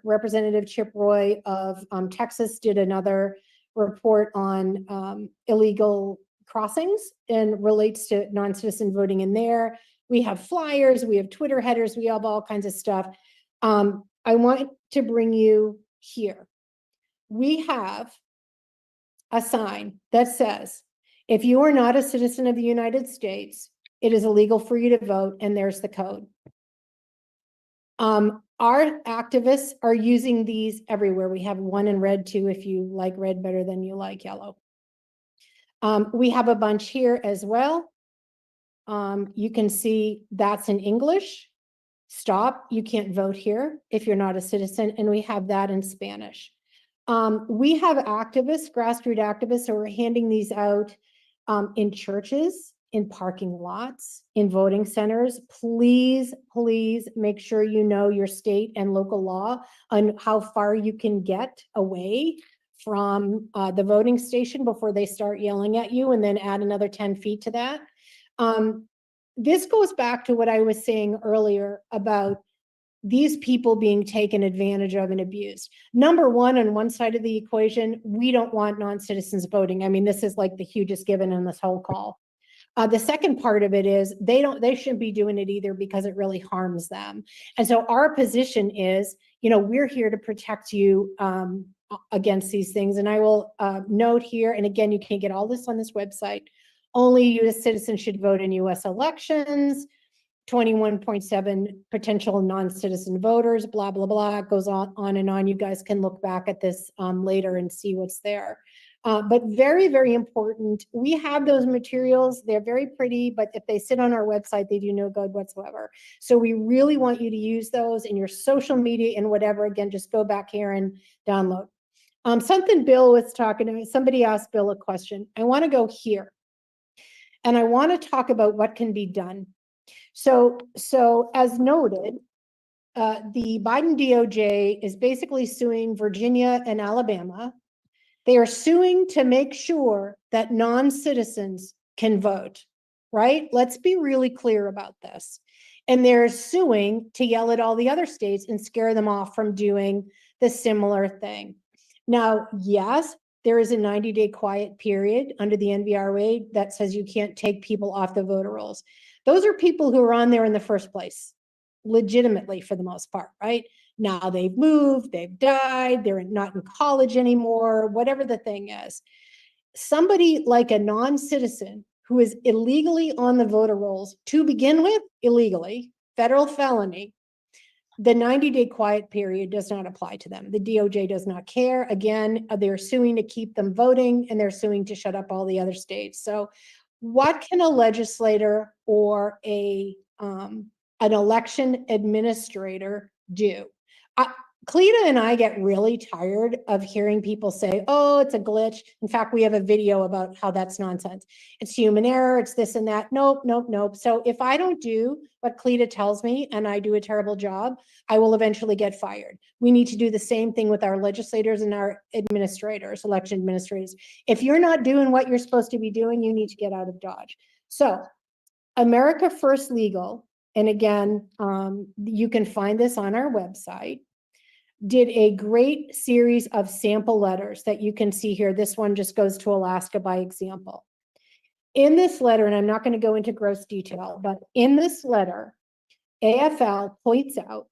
Representative Chip Roy of Texas did another report on illegal crossings and relates to non-citizen voting in there. We have flyers, we have Twitter headers, we have all kinds of stuff. I want to bring you here. We have a sign that says, if you are not a citizen of the United States, it is illegal for you to vote, and there's the code. Our activists are using these everywhere. We have one in red too, if you like red better than you like yellow. We have a bunch here as well. You can see that's in English. Stop, you can't vote here if you're not a citizen, and we have that in Spanish. We have activists, grassroots activists, who are handing these out in churches, in parking lots, in voting centers. Please, please make sure you know your state and local law on how far you can get away from the voting station before they start yelling at you, and then add another 10 feet to that. This goes back to what I was saying earlier about these people being taken advantage of and abused. Number one, on one side of the equation, we don't want non-citizens voting. I mean, this is like the hugest given in this whole call. The second part of it is they shouldn't be doing it either because it really harms them. And so our position is, you know, we're here to protect you against these things. And I will note here, and again, you can get all this on this website, only U.S. citizens should vote in U.S. elections. 21.7 potential non-citizen voters, blah, blah, blah. It goes on and on. You guys can look back at this later and see what's there. But very, very important. We have those materials. They're very pretty, but if they sit on our website, they do no good whatsoever. So we really want you to use those in your social media and whatever. Again, just go back here and download. Something Bill was talking to me, somebody asked Bill a question. I want to go here. And I want to talk about what can be done. So as noted, the Biden DOJ is basically suing Virginia and Alabama. They are suing to make sure that non-citizens can vote, right? Let's be really clear about this. And they're suing to yell at all the other states and scare them off from doing the similar thing. Now, yes, there is a 90-day quiet period under the NVRA that says you can't take people off the voter rolls. Those are people who are on there in the first place, legitimately for the most part, right? Now they've moved, they've died, they're not in college anymore, whatever the thing is. Somebody like a non-citizen who is illegally on the voter rolls to begin with, illegally, federal felony, the 90-day quiet period does not apply to them. The DOJ does not care. Again, they're suing to keep them voting, and they're suing to shut up all the other states. So what can a legislator or an election administrator do? Cleta and I get really tired of hearing people say, oh, it's a glitch. In fact, we have a video about how that's nonsense. It's human error, it's this and that. Nope, nope, nope. So if I don't do what Cleta tells me and I do a terrible job, I will eventually get fired. We need to do the same thing with our legislators and our administrators, election administrators. If you're not doing what you're supposed to be doing, you need to get out of Dodge. So America First Legal, and again, you can find this on our website, did a great series of sample letters that you can see here. This one just goes to Alaska by example. In this letter, and I'm not going to go into gross detail, but in this letter, AFL points out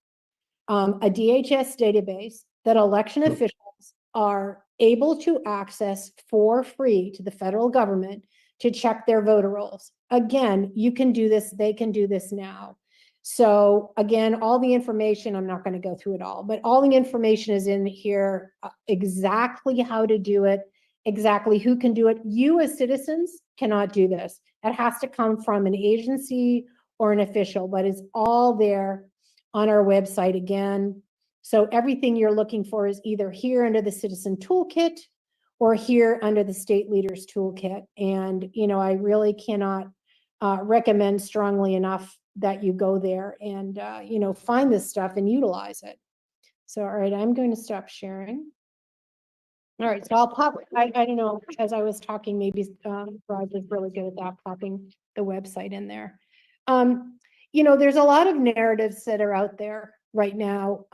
a DHS database that election officials are able to access for free to the federal government to check their voter rolls. Again, you can do this, they can do this now. So again, all the information, I'm not going to go through it all, but all the information is in here, exactly how to do it, exactly who can do it. You as citizens cannot do this. It has to come from an agency or an official, but it's all there on our website again. So everything you're looking for is either here under the Citizen Toolkit or here under the State Leaders Toolkit. And, you know, I really cannot recommend strongly enough that you go there and, you know, find this stuff and utilize it. So, all right, I'm going to stop sharing. All right, so I'll pop, I don't know, as I was talking, maybe Raj is really good at that, popping the website in there. You know, there's a lot of narratives that are out there right now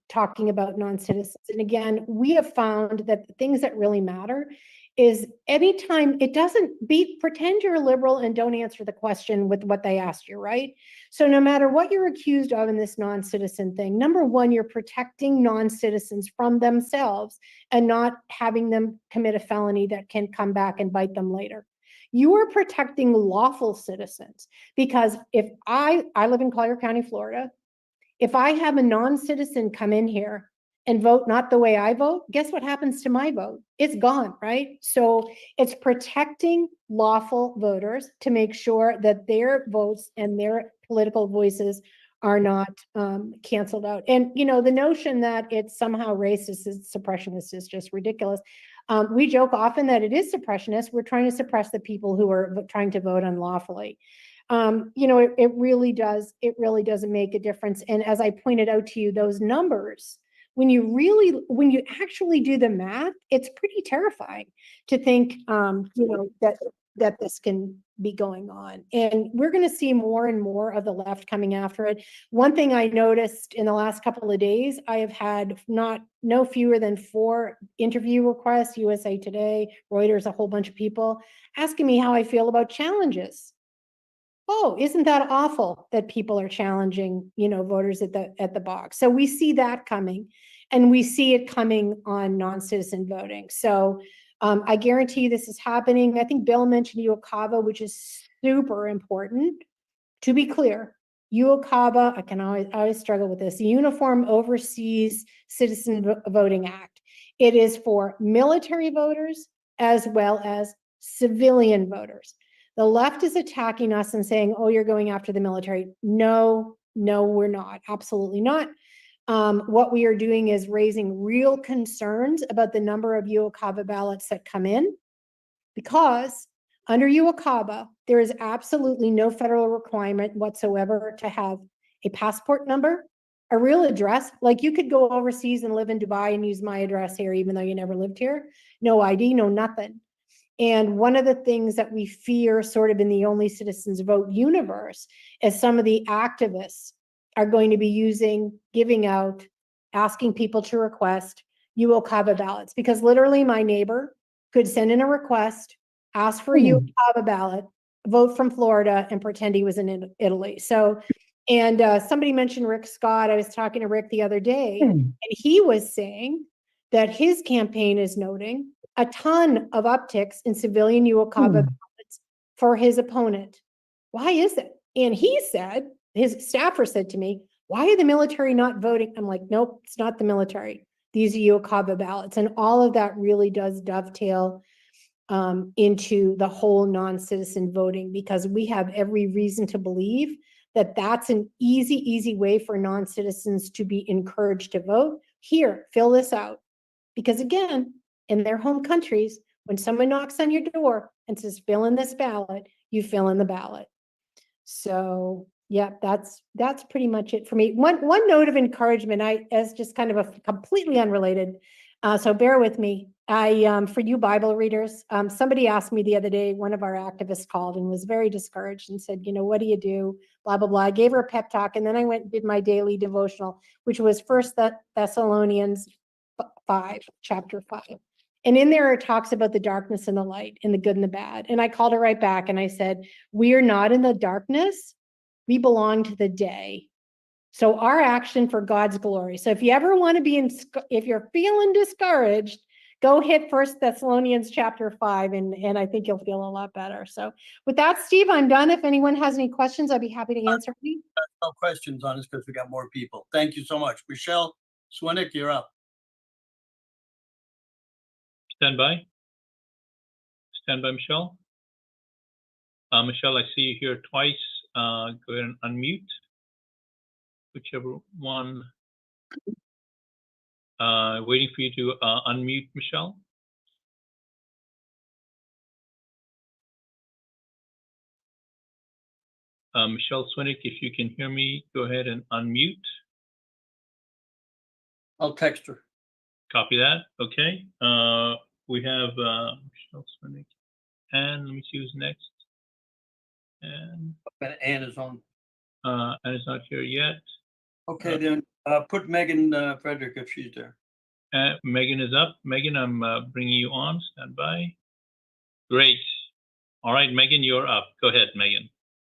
talking about non-citizens. And again, we have found that the things that really matter is anytime it doesn't pretend you're a liberal and don't answer the question with what they asked you, right? So no matter what you're accused of in this non-citizen thing, number one, you're protecting non-citizens from themselves and not having them commit a felony that can come back and bite them later. You are protecting lawful citizens, because if I live in Collier County, Florida, if I have a non-citizen come in here and vote not the way I vote, guess what happens to my vote? It's gone, right? So it's protecting lawful voters to make sure that their votes and their political voices are not canceled out. And, you know, the notion that it's somehow racist, it's suppressionist is just ridiculous. We joke often that it is suppressionist. We're trying to suppress the people who are trying to vote unlawfully. You know, it really doesn't make a difference. And as I pointed out to you, those numbers, when you actually do the math, it's pretty terrifying to think, you know, that this can be going on. And we're going to see more and more of the left coming after it. One thing I noticed in the last couple of days, I have had no fewer than 4 interview requests, USA Today, Reuters, a whole bunch of people asking me how I feel about challenges. Oh, isn't that awful that people are challenging, you know, voters at the box? So we see that coming, and we see it coming on non-citizen voting. So I guarantee you this is happening. I think Bill mentioned UOCAVA, which is super important. To be clear, UOCAVA, I always struggle with this, the Uniform Overseas Citizen Voting Act. It is for military voters as well as civilian voters. The left is attacking us and saying, oh, you're going after the military. No, we're not. Absolutely not. What we are doing is raising real concerns about the number of UOCAVA ballots that come in, because under UOCAVA, there is absolutely no federal requirement whatsoever to have a passport number, a real address. Like, you could go overseas and live in Dubai and use my address here, even though you never lived here. No ID, no nothing. And one of the things that we fear sort of in the Only Citizens Vote universe is some of the activists are going to be giving out, asking people to request UOCAVA ballots, because literally my neighbor could send in a request, ask for a UOCAVA ballot, vote from Florida, and pretend he was in Italy. So, and somebody mentioned Rick Scott. I was talking to Rick the other day, and he was saying that his campaign is noting a ton of upticks in civilian UOCAVA ballots for his opponent. Why is it? And he said, his staffer said to me, why are the military not voting? I'm like, nope, it's not the military. These are UOCAVA ballots. And all of that really does dovetail into the whole non-citizen voting, because we have every reason to believe that that's an easy way for non-citizens to be encouraged to vote. Here, fill this out. Because again, in their home countries, when someone knocks on your door and says, fill in this ballot, you fill in the ballot. So yeah, that's pretty much it for me. One note of encouragement, as just kind of a completely unrelated, so bear with me. For you Bible readers, somebody asked me the other day, one of our activists called and was very discouraged and said, you know, what do you do? Blah, blah, blah. I gave her a pep talk, and then I went and did my daily devotional, which was 1 Thessalonians 5, chapter 5. And in there, it talks about the darkness and the light and the good and the bad. And I called her right back and I said, we are not in the darkness. We belong to the day. So our action for God's glory. So if you ever want to be if you're feeling discouraged, go hit 1 Thessalonians chapter 5, and I think you'll feel a lot better. So with that, Steve, I'm done. If anyone has any questions, I'd be happy to answer any. No questions on this because we got more people. Thank you so much. Michele Swinick, you're up. Stand by. Stand by, Michele. Michele, I see you here twice. Go ahead and unmute. Whichever one. Waiting for you to unmute, Michele. Michele Swinick, if you can hear me, go ahead and unmute. I'll text her. Copy that. Okay. We have Michele Swinick. And let me see who's next. And Ann is on. Anna's not here yet. Okay, then put Megan Frederick if she's there. Megan is up. Megan, I'm bringing you on. Stand by. Great. All right, Megan, you're up. Go ahead, Megan.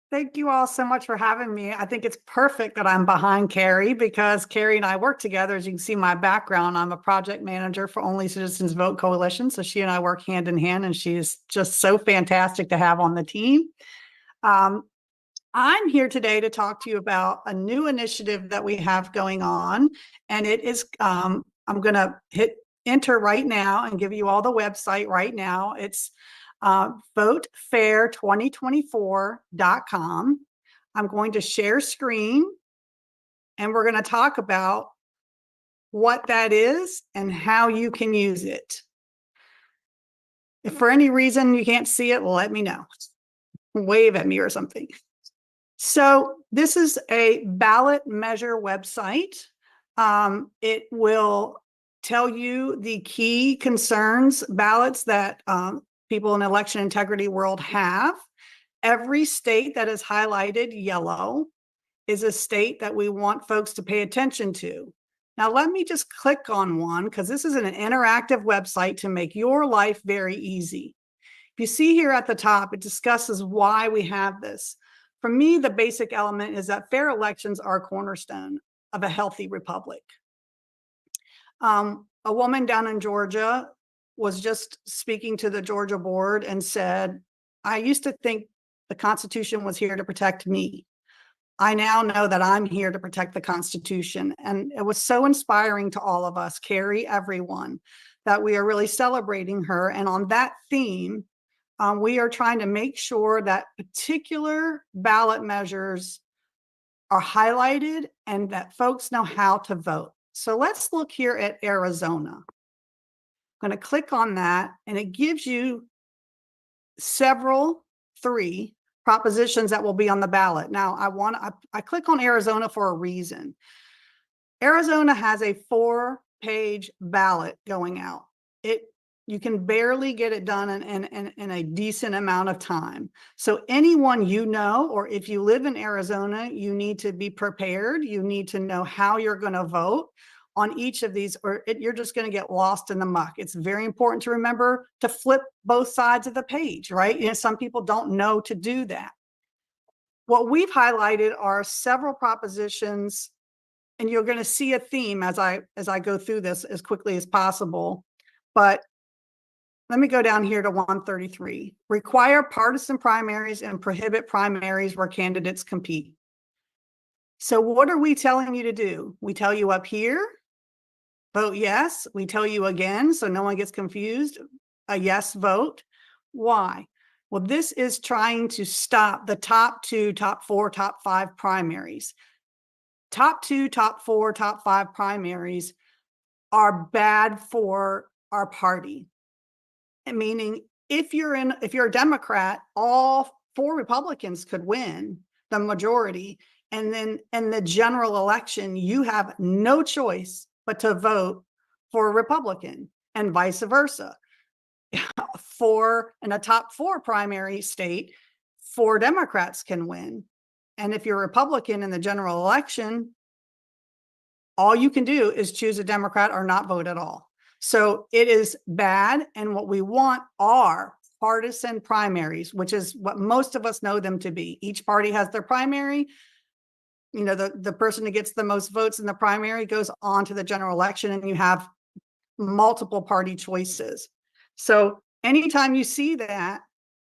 Thank you all so much for having me. I think it's perfect that I'm behind Kerri because Kerri and I work together. As you can see my background, I'm a project manager for Only Citizens Vote Coalition. So she and I work hand in hand, and she's just so fantastic to have on the team. I'm here today to talk to you about a new initiative that we have going on. And it is, I'm going to hit enter right now and give you all the website right now. It's votefair2024.com. I'm going to share screen, and we're going to talk about what that is and how you can use it. If for any reason you can't see it, let me know. Wave at me or something. So this is a ballot measure website. It will tell you the key concerns ballots that people in election integrity world have. Every state that is highlighted yellow is a state that we want folks to pay attention to. Now, let me just click on one because this is an interactive website to make your life very easy. If you see here at the top, it discusses why we have this. For me, the basic element is that fair elections are a cornerstone of a healthy republic. A woman down in Georgia was just speaking to the Georgia board and said, I used to think the Constitution was here to protect me. I now know that I'm here to protect the Constitution. And it was so inspiring to all of us, Kerri, everyone, that we are really celebrating her. And on that theme, we are trying to make sure that particular ballot measures are highlighted and that folks know how to vote. So let's look here at Arizona. I'm going to click on that, and it gives you three propositions that will be on the ballot. Now, I click on Arizona for a reason. Arizona has a 4-page ballot going out. You can barely get it done in a decent amount of time. So anyone you know, or if you live in Arizona, you need to be prepared. You need to know how you're going to vote on each of these, or you're just going to get lost in the muck. It's very important to remember to flip both sides of the page, right? You know, some people don't know to do that. What we've highlighted are several propositions, and you're going to see a theme as I go through this as quickly as possible. But let me go down here to 133. Require partisan primaries and prohibit primaries where candidates compete. So what are we telling you to do? We tell you up here, vote yes. We tell you again, so no one gets confused, a yes vote. Why? Well, this is trying to stop the top 2, top 4, top 5 primaries. Top 2, top 4, top 5 primaries are bad for our party. Meaning, if you're a Democrat, all 4 Republicans could win the majority. And then in the general election, you have no choice but to vote for a Republican, and vice versa. In a top 4 primary state, 4 Democrats can win. And if you're a Republican in the general election, all you can do is choose a Democrat or not vote at all. So it is bad. And what we want are partisan primaries, which is what most of us know them to be. Each party has their primary. You know, the person who gets the most votes in the primary goes on to the general election, and you have multiple party choices. So anytime you see that,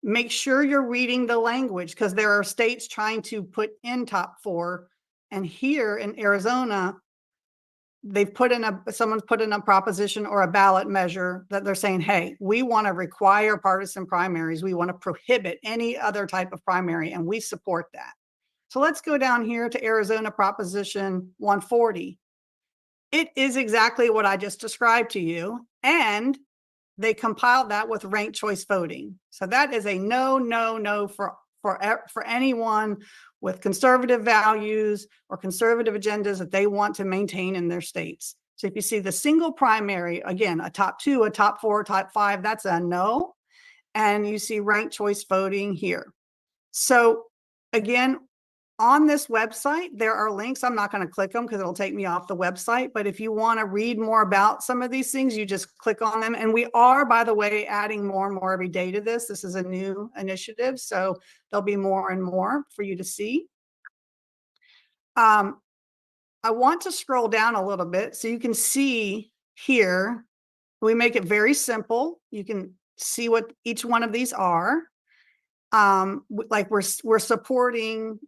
make sure you're reading the language, because there are states trying to put in top 4. And here in Arizona, they've someone's put in a proposition or a ballot measure that they're saying, hey, we want to require partisan primaries. We want to prohibit any other type of primary, and we support that. So let's go down here to Arizona Proposition 140. It is exactly what I just described to you. And they compiled that with ranked choice voting. So that is a no for anyone with conservative values or conservative agendas that they want to maintain in their states. So if you see the single primary, again, a top 2, a top 4, top 5, that's a no. And you see ranked choice voting here. So again, on this website, there are links. I'm not going to click them because it'll take me off the website. But if you want to read more about some of these things, you just click on them. And we are, by the way, adding more and more every day to this. This is a new initiative, so there'll be more and more for you to see. I want to scroll down a little bit so you can see here. We make it very simple. You can see what each one of these are. Like we're supporting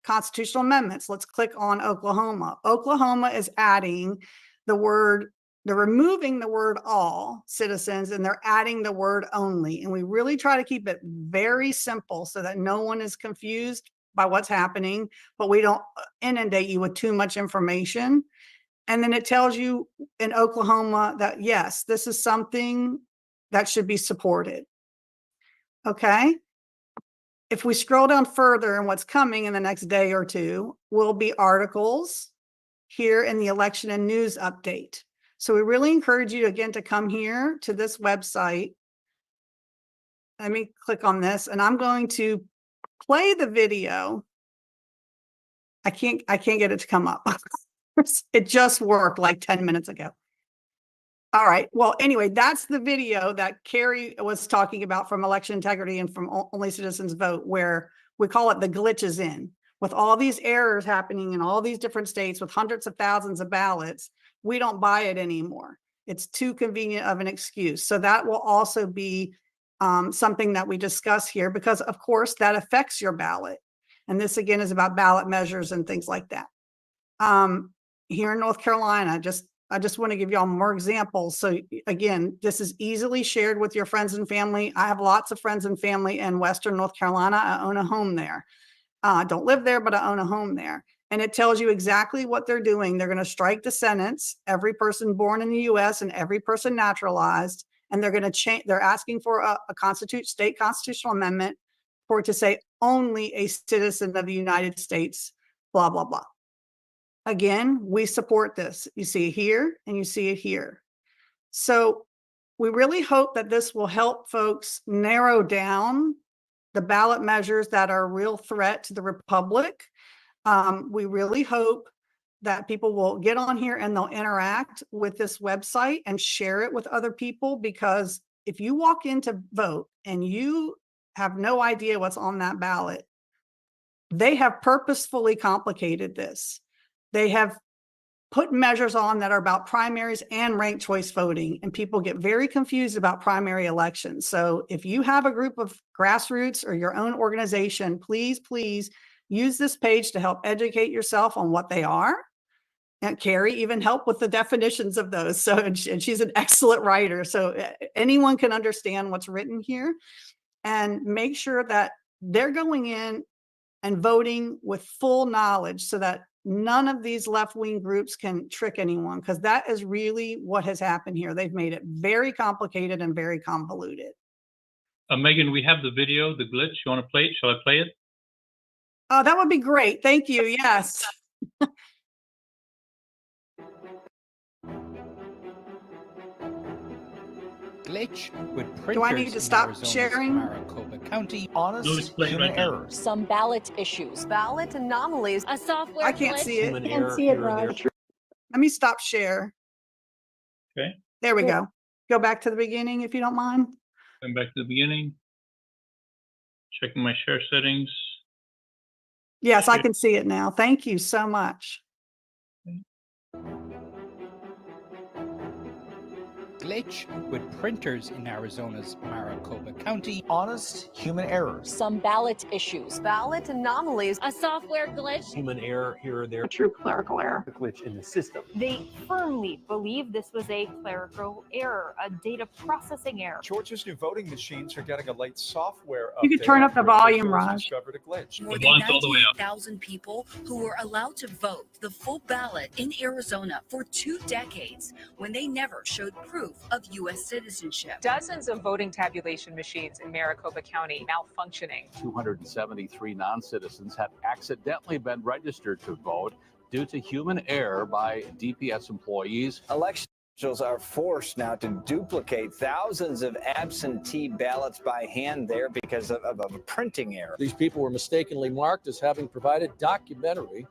constitutional amendments. Let's click on Oklahoma. Oklahoma is adding the word, they're removing the word all citizens and they're adding the word only. And we really try to keep it very simple so that no one is confused by what's happening, but we don't inundate you with too much information. And then it tells you in Oklahoma that, yes, this is something that should be supported. Okay. If we scroll down further, and what's coming in the next day or two will be articles here in the election and news update. So we really encourage you again to come here to this website. Let me click on this, and I'm going to play the video. I can't get it to come up. It just worked like 10 minutes ago. All right. Well, anyway, that's the video that Kerri was talking about from Election Integrity and from Only Citizens Vote, where we call it the glitches in. With all these errors happening in all these different states with hundreds of thousands of ballots, we don't buy it anymore. It's too convenient of an excuse. So that will also be something that we discuss here, because of course that affects your ballot. And this again is about ballot measures and things like that. Here in North Carolina, I just want to give y'all more examples. So again, this is easily shared with your friends and family. I have lots of friends and family in Western North Carolina. I own a home there. I don't live there, but I own a home there. And it tells you exactly what they're doing. They're going to strike the sentence, every person born in the US and every person naturalized. And they're going to change, they're asking for a state constitutional amendment for it to say only a citizen of the United States, blah, blah, blah. Again, we support this. You see it here and you see it here. So we really hope that this will help folks narrow down the ballot measures that are a real threat to the republic. We really hope that people will get on here and they'll interact with this website and share it with other people, because if you walk in to vote and you have no idea what's on that ballot, they have purposefully complicated this. They have put measures on that are about primaries and ranked choice voting, and people get very confused about primary elections. So if you have a group of grassroots or your own organization, please, please use this page to help educate yourself on what they are. And Kerri even helped with the definitions of those. So, and she's an excellent writer. So anyone can understand what's written here, and make sure that they're going in and voting with full knowledge so that none of these left-wing groups can trick anyone, because that is really what has happened here. They've made it very complicated and very convoluted. Megan, we have the video, the glitch. You want to play it? Shall I play it? Oh, that would be great. Thank you. Yes. Glitch with printers. Do I need to stop Arizona's sharing? Maricopa County. No, Honest it's playing human right now. errors. Some ballot issues, ballot anomalies, a software I can't see it. glitch. Can't see it, Raj. Let me stop share. Okay. There we go. Go back to the beginning if you don't mind. Going back to the beginning. Checking my share settings. Yes, I can see it now. Thank you so much. glitch with printers in Arizona's Maricopa County. Honest human errors. Some ballot issues, ballot anomalies, a software glitch, Human error here or there. A true clerical error. A glitch in the system. They firmly believe this was a clerical error, a data processing error. Georgia's new voting machines are getting a late software update. You could turn up the volume, Raj. Discovered a glitch. More than 98,000 people who were allowed to vote the full ballot in Arizona for 2 decades when they never showed proof of U.S. citizenship. Dozens of voting tabulation machines in Maricopa County malfunctioning. 273 non-citizens have accidentally been registered to vote due to human error by DPS employees. Election officials are forced now to duplicate thousands of absentee ballots by hand there because of a printing error. These people were mistakenly marked as having provided documentary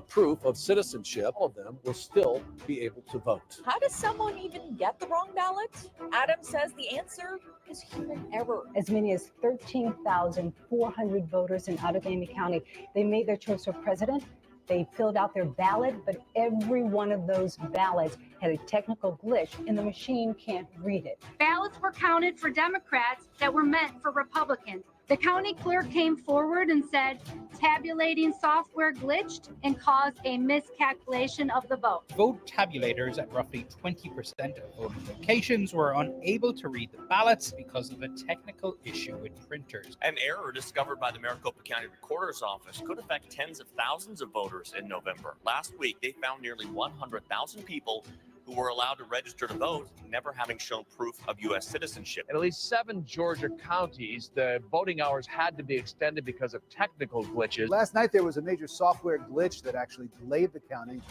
proof of citizenship. All of them will still be able to vote. How does someone even get the wrong ballot? Adam says the answer is human error. As many as 13,400 voters in Outagamie County, they made their choice for president. They filled out their ballot, but every one of those ballots had a technical glitch and the machine can't read it. Ballots were counted for Democrats that were meant for Republicans. The county clerk came forward and said tabulating software glitched and caused a miscalculation of the vote. Vote tabulators at roughly 20% of voting locations were unable to read the ballots because of a technical issue with printers. An error discovered by the Maricopa County Recorder's Office could affect tens of thousands of voters in November. Last week, they found nearly 100,000 people who were allowed to register to vote, never having shown proof of U.S. citizenship. In at least 7 Georgia counties, the voting hours had to be extended because of technical glitches. Last night, there was a major software glitch that actually delayed the counting.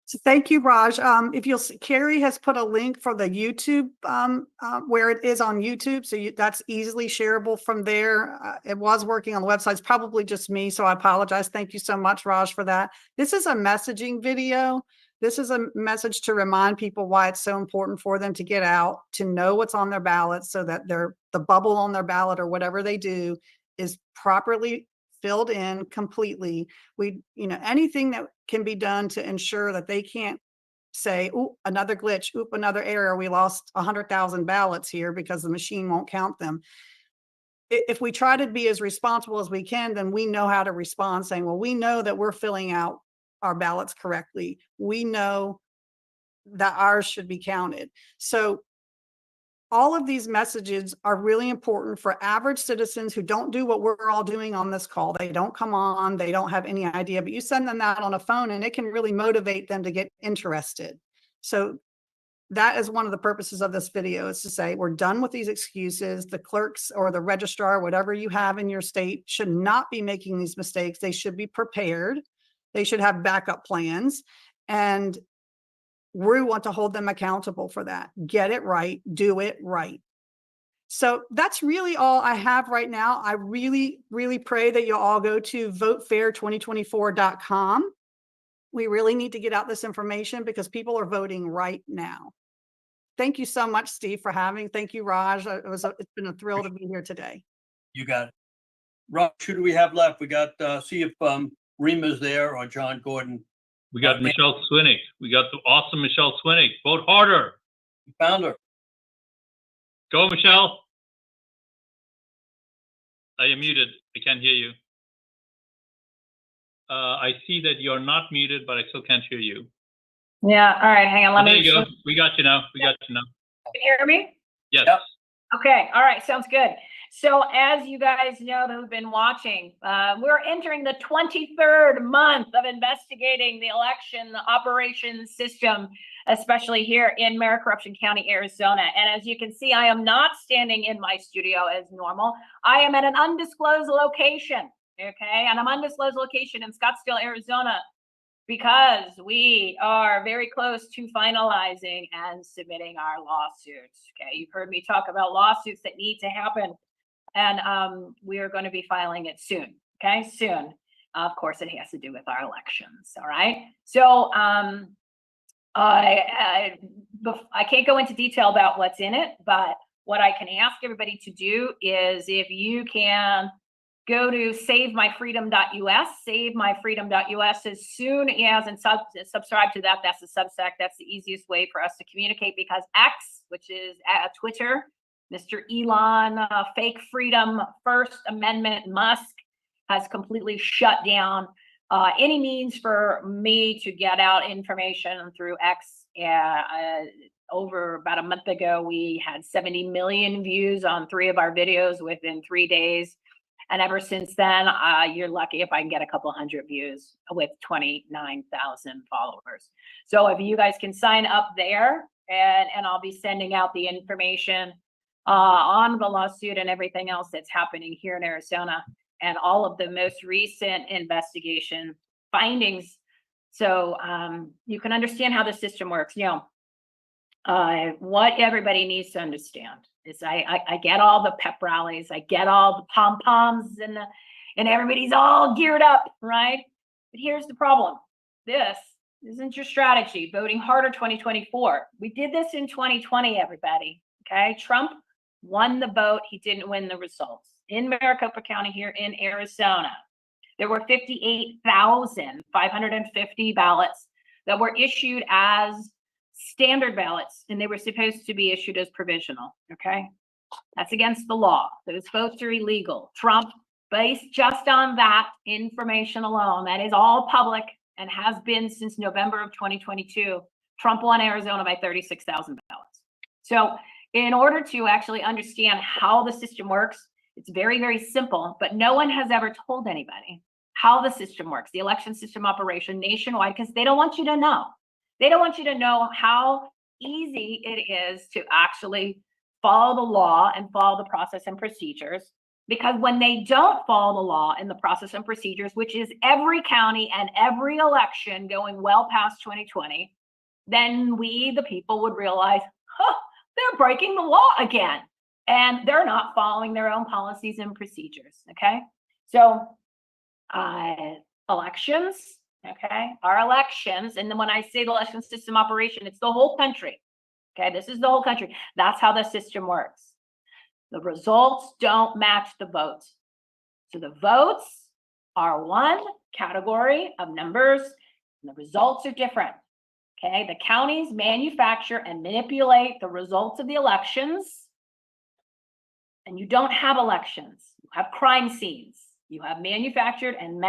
So thank you, Raj. If you'll see, Kerri has put a link for the YouTube where it is on YouTube. So that's easily shareable from there. It was working on the website. It's probably just me, so I apologize. Thank you so much, Raj, for that. This is a messaging video. This is a message to remind people why it's so important for them to get out, to know what's on their ballot so that the bubble on their ballot or whatever they do is properly filled in completely. Anything that can be done to ensure that they can't say, "Ooh, another glitch, oop, another error. We lost 100,000 ballots here because the machine won't count them." If we try to be as responsible as we can, then we know how to respond, saying, well, we know that we're filling out our ballots correctly. We know that ours should be counted. So all of these messages are really important for average citizens who don't do what we're all doing on this call. They don't come on, they don't have any idea, but you send them that on a phone and it can really motivate them to get interested. So that is one of the purposes of this video, is to say, we're done with these excuses. The clerks or the registrar, whatever you have in your state, should not be making these mistakes. They should be prepared. They should have backup plans. And we want to hold them accountable for that. Get it right, do it right. So that's really all I have right now. I really, really pray that you'll all go to votefair2024.com. We really need to get out this information because people are voting right now. Thank you so much, Steve, for having. Thank you, Raj. It's been a thrill to be here today. You got it. Raj, who do we have left? We got, see if Rima's there or John Gordon. We got Michele Swinick. We got the awesome Michele Swinick. Vote harder. You found her. Go, Michele. I am muted. I can't hear you. I see that you're not muted, but I still can't hear you. Yeah. All right. Hang on. There you go. We got you now. We got you now. Can you hear me? Yes. Yep. Okay. All right. Sounds good. So as you guys know who've been watching, we're entering the 23rd month of investigating the election operations system, especially here in Maricopa County, Arizona. And as you can see, I am not standing in my studio as normal. I am at an undisclosed location, okay? And an undisclosed location in Scottsdale, Arizona, because we are very close to finalizing and submitting our lawsuits, okay? You've heard me talk about lawsuits that need to happen. And we are going to be filing it soon. Okay, soon. Of course, it has to do with our elections. All right. So I can't go into detail about what's in it, but what I can ask everybody to do is, if you can go to savemyfreedom.us, savemyfreedom.us as soon as, and subscribe to that. That's the Substack. That's the easiest way for us to communicate, because X, which is Twitter, Mr. Elon, fake freedom, First Amendment Musk, has completely shut down any means for me to get out information through X. Over about a month ago, we had 70 million views on 3 of our videos within 3 days. And ever since then, you're lucky if I can get a couple hundred views with 29,000 followers. So if you guys can sign up there, and I'll be sending out the information on the lawsuit and everything else that's happening here in Arizona, and all of the most recent investigation findings. So you can understand how the system works. You know, what everybody needs to understand is I get all the pep rallies, I get all the pom-poms, and everybody's all geared up, right? But here's the problem. This isn't your strategy. Voting harder 2024. We did this in 2020, everybody, okay? Trump won the vote. He didn't win the results. In Maricopa County here in Arizona, there were 58,550 ballots that were issued as standard ballots, and they were supposed to be issued as provisional, okay? That's against the law. Those votes are illegal. Trump, based just on that information alone, that is all public and has been since November of 2022, Trump won Arizona by 36,000 ballots. So in order to actually understand how the system works, it's very, very simple, but no one has ever told anybody how the system works, the election system operation nationwide, because they don't want you to know. They don't want you to know how easy it is to actually follow the law and follow the process and procedures. Because when they don't follow the law and the process and procedures, which is every county and every election going well past 2020, then we, the people, would realize, they're breaking the law again. And they're not following their own policies and procedures, okay? So elections, okay, our elections, and then when I say the election system operation, it's the whole country, okay? This is the whole country. That's how the system works. The results don't match the votes. So the votes are one category of numbers, and the results are different, okay? The counties manufacture and manipulate the results of the elections, and you don't have elections. You have crime scenes. You have manufactured and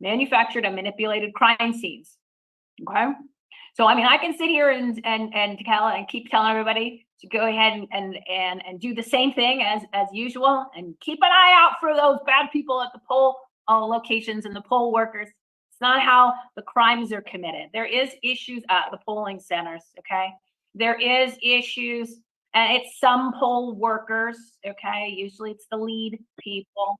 manufactured and manipulated crime scenes. Okay. So I mean, I can sit here and keep telling everybody to go ahead and do the same thing as usual, and keep an eye out for those bad people at the poll locations and the poll workers. It's not how the crimes are committed. There is issues at the polling centers. Okay. There is issues. And it's some poll workers, okay? Usually it's the lead people.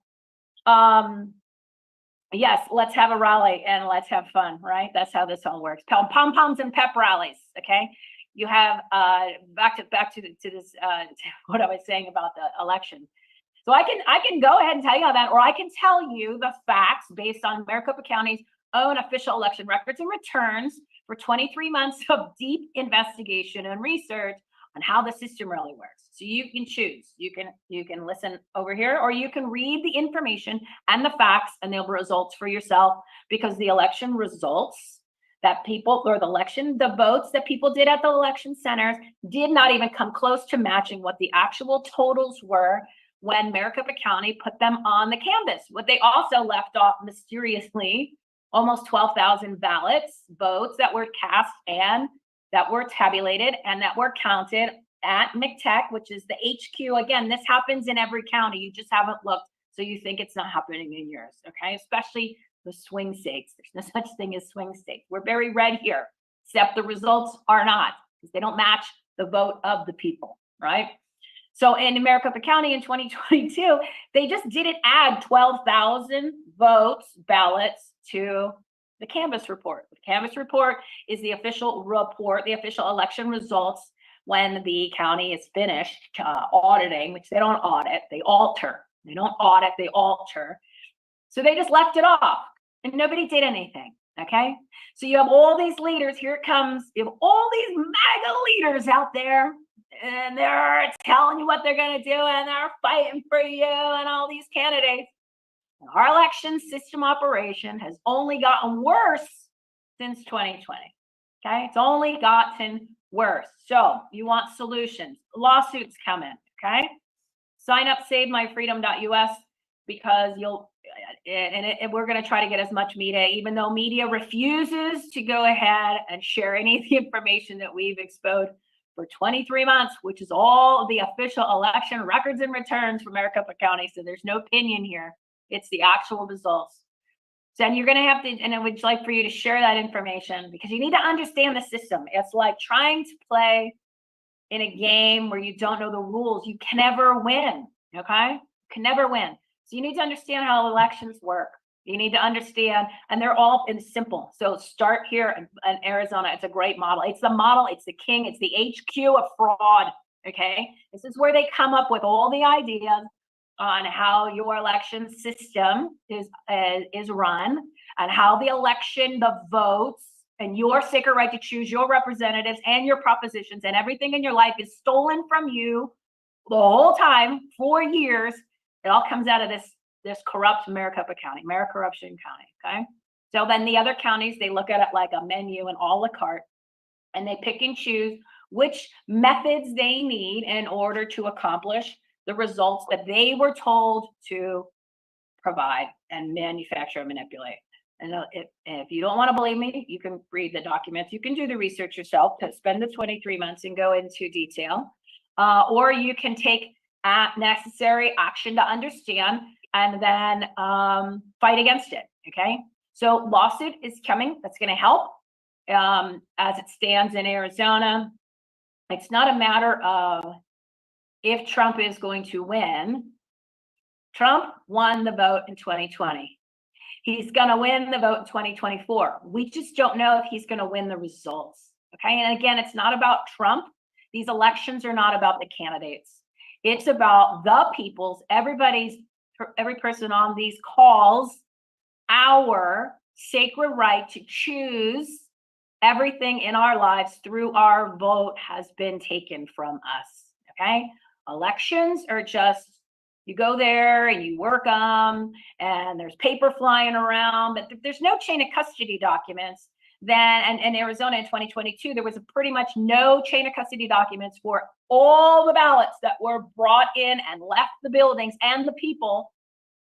Yes, let's have a rally and let's have fun, right? That's how this all works. Pom-poms and pep rallies, okay? You have, back to this, what I was saying about the election. So I can go ahead and tell you all that, or I can tell you the facts based on Maricopa County's own official election records and returns for 23 months of deep investigation and research on how the system really works. So you can choose. You can listen over here, or you can read the information and the facts and the results for yourself, because the election results that people, or the votes that people did at the election centers did not even come close to matching what the actual totals were when Maricopa County put them on the canvas. What they also left off mysteriously, almost 12,000 ballots, votes that were cast and that were tabulated and that were counted at McTech, which is the HQ. Again, this happens in every county. You just haven't looked, so you think it's not happening in yours, okay? Especially the swing states. There's no such thing as swing states. We're very red here, except the results are not, because they don't match the vote of the people, right? So in Maricopa County in 2022, they just didn't add 12,000 ballots to the canvas report. The canvas report is the official report, the official election results when the county is finished auditing, which they don't audit, they alter. They don't audit, they alter. So they just left it off and nobody did anything, okay? So you have all these leaders, here it comes, you have all these MAGA leaders out there, and they're telling you what they're going to do, and they're fighting for you and all these candidates. And our election system operation has only gotten worse since 2020. Okay, it's only gotten worse. So you want solutions? Lawsuits come in. Okay, sign up savemyfreedom.us because we're going to try to get as much media, even though media refuses to go ahead and share any of the information that we've exposed for 23 months, which is all the official election records and returns for Maricopa County. So there's no opinion here. It's the actual results. So then you're going to have to, and I would like for you to share that information because you need to understand the system. It's like trying to play in a game where you don't know the rules. You can never win, okay? You can never win. So you need to understand how elections work. You need to understand, and they're all simple. So start here in Arizona. It's a great model. It's the model. It's the king. It's the HQ of fraud, okay? This is where they come up with all the ideas on how your election system is run and how the election, the votes, and your sacred right to choose your representatives and your propositions and everything in your life is stolen from you the whole time for years. It all comes out of this corrupt Maricopa County, Corruption County, okay? So then the other counties, they look at it like a menu and a la carte, and they pick and choose which methods they need in order to accomplish the results that they were told to provide and manufacture and manipulate. And if you don't want to believe me, you can read the documents. You can do the research yourself to spend the 23 months and go into detail. Or you can take necessary action to understand and then fight against it, okay? So lawsuit is coming. That's going to help as it stands in Arizona. It's not a matter of if Trump is going to win. Trump won the vote in 2020. He's going to win the vote in 2024. We just don't know if he's going to win the results. Okay. And again, it's not about Trump. These elections are not about the candidates. It's about the people's, every person on these calls, our sacred right to choose everything in our lives through our vote has been taken from us. Okay. Elections are just, you go there and you work them and there's paper flying around, but there's no chain of custody documents. Then, and in Arizona in 2022, there was pretty much no chain of custody documents for all the ballots that were brought in and left the buildings and the people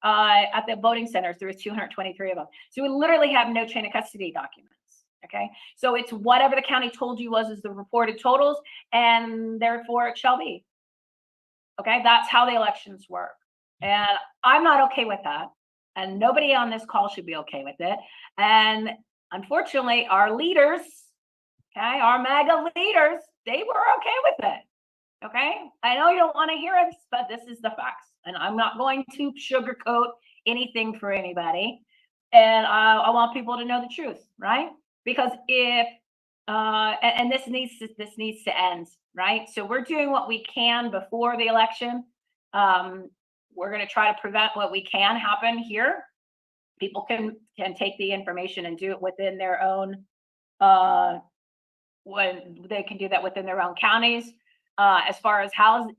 at the voting centers. There was 223 of them. So we literally have no chain of custody documents. Okay. So it's whatever the county told you was the reported totals, and therefore it shall be. Okay, that's how the elections work. And I'm not okay with that. And nobody on this call should be okay with it. And unfortunately, our leaders, okay, our MAGA leaders, they were okay with it. Okay, I know you don't want to hear it, but this is the facts. And I'm not going to sugarcoat anything for anybody. And I want people to know the truth, right? Because if, and this needs to end. Right. So we're doing what we can before the election. We're going to try to prevent what we can happen here. People can take the information and do it within their own, when they can do that within their own counties. As far as how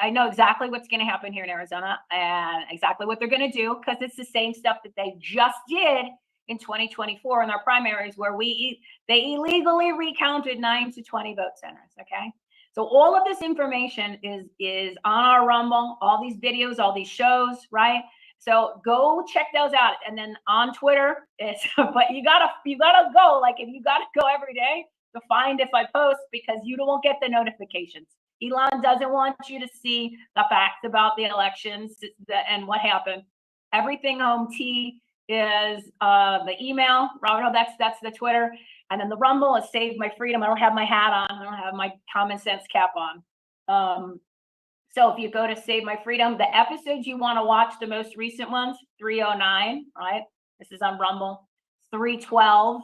I know exactly what's going to happen here in Arizona and exactly what they're going to do, because it's the same stuff that they just did in 2024 in our primaries, where they illegally recounted 9 to 20 vote centers. Okay. So all of this information is on our Rumble, all these videos, all these shows, right? So go check those out. And then on Twitter, but you gotta go. Like, if you gotta go every day to find if I post, because you won't get the notifications. Elon doesn't want you to see the facts about the elections and what happened. Everything Home T is the email. Marino, that's the Twitter. And then the Rumble is Save My Freedom. I don't have my hat on. I don't have my common sense cap on. So if you go to Save My Freedom, the episodes you want to watch, the most recent ones, 309, right? This is on Rumble. 312,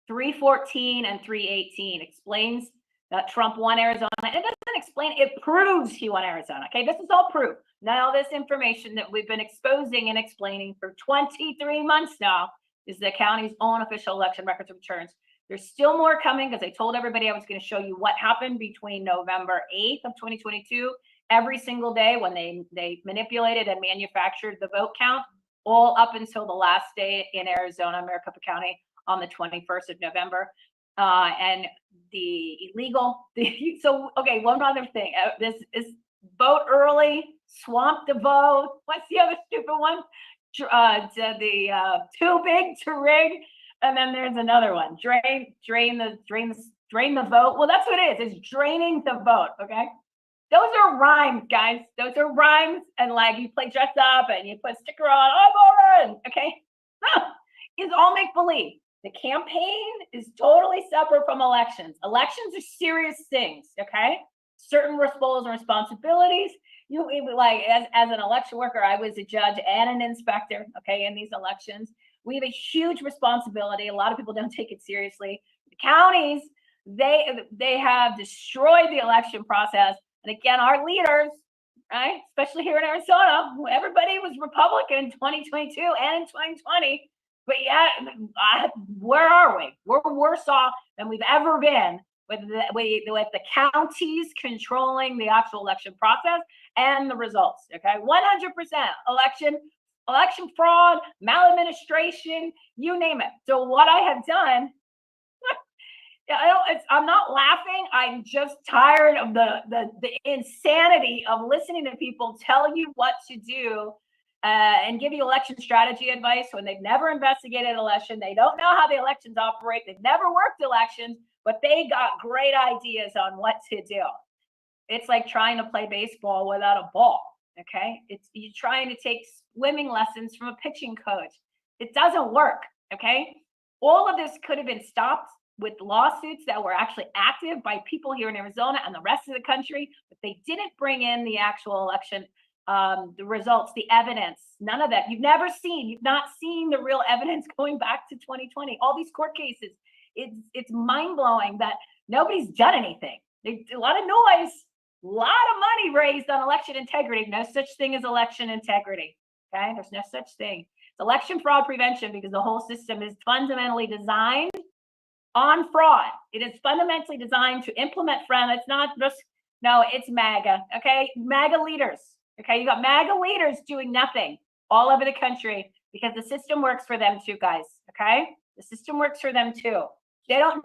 314, and 318 explains that Trump won Arizona. It doesn't explain, it proves he won Arizona. Okay, this is all proof. Now this information that we've been exposing and explaining for 23 months now is the county's own official election records and returns. There's still more coming because I told everybody I was going to show you what happened between November 8th of 2022, every single day when they manipulated and manufactured the vote count, all up until the last day in Arizona, Maricopa County, on the 21st of November. And the illegal, so, okay, one other thing. This is vote early, swamp the vote. What's the other stupid one? Too big to rig. And then there's another one, drain the vote. Well, that's what it is. It's draining the vote. Okay. Those are rhymes, guys. Those are rhymes. And like you play dress up and you put a sticker on, I'm over. Okay. It's all make believe. The campaign is totally separate from elections. Elections are serious things. Okay. Certain roles and responsibilities. Like as an election worker, I was a judge and an inspector. Okay. In these elections. We have a huge responsibility. A lot of people don't take it seriously. The counties, they have destroyed the election process. And again, our leaders, right, especially here in Arizona, everybody was Republican in 2022 and in 2020. But yeah, where are we? We're worse off than we've ever been with the counties controlling the actual election process and the results. Okay, 100% election fraud, maladministration, you name it. So what I have done, I'm not laughing. I'm just tired of the insanity of listening to people tell you what to do and give you election strategy advice when they've never investigated an election. They don't know how the elections operate. They've never worked elections, but they got great ideas on what to do. It's like trying to play baseball without a ball. Okay, it's you trying to take swimming lessons from a pitching coach. It doesn't work. Okay, all of this could have been stopped with lawsuits that were actually active by people here in Arizona and the rest of the country, but they didn't bring in the actual election, the results, the evidence, none of that. You've not seen the real evidence going back to 2020. All these court cases, it's mind blowing that nobody's done anything. A lot of noise. A lot of money raised on election integrity. No such thing as election integrity. Okay, there's no such thing. It's election fraud prevention because the whole system is fundamentally designed on fraud. It is fundamentally designed to implement fraud. It's not just, no, it's MAGA. Okay, MAGA leaders. Okay, you got MAGA leaders doing nothing all over the country because the system works for them too, guys. Okay, the system works for them too.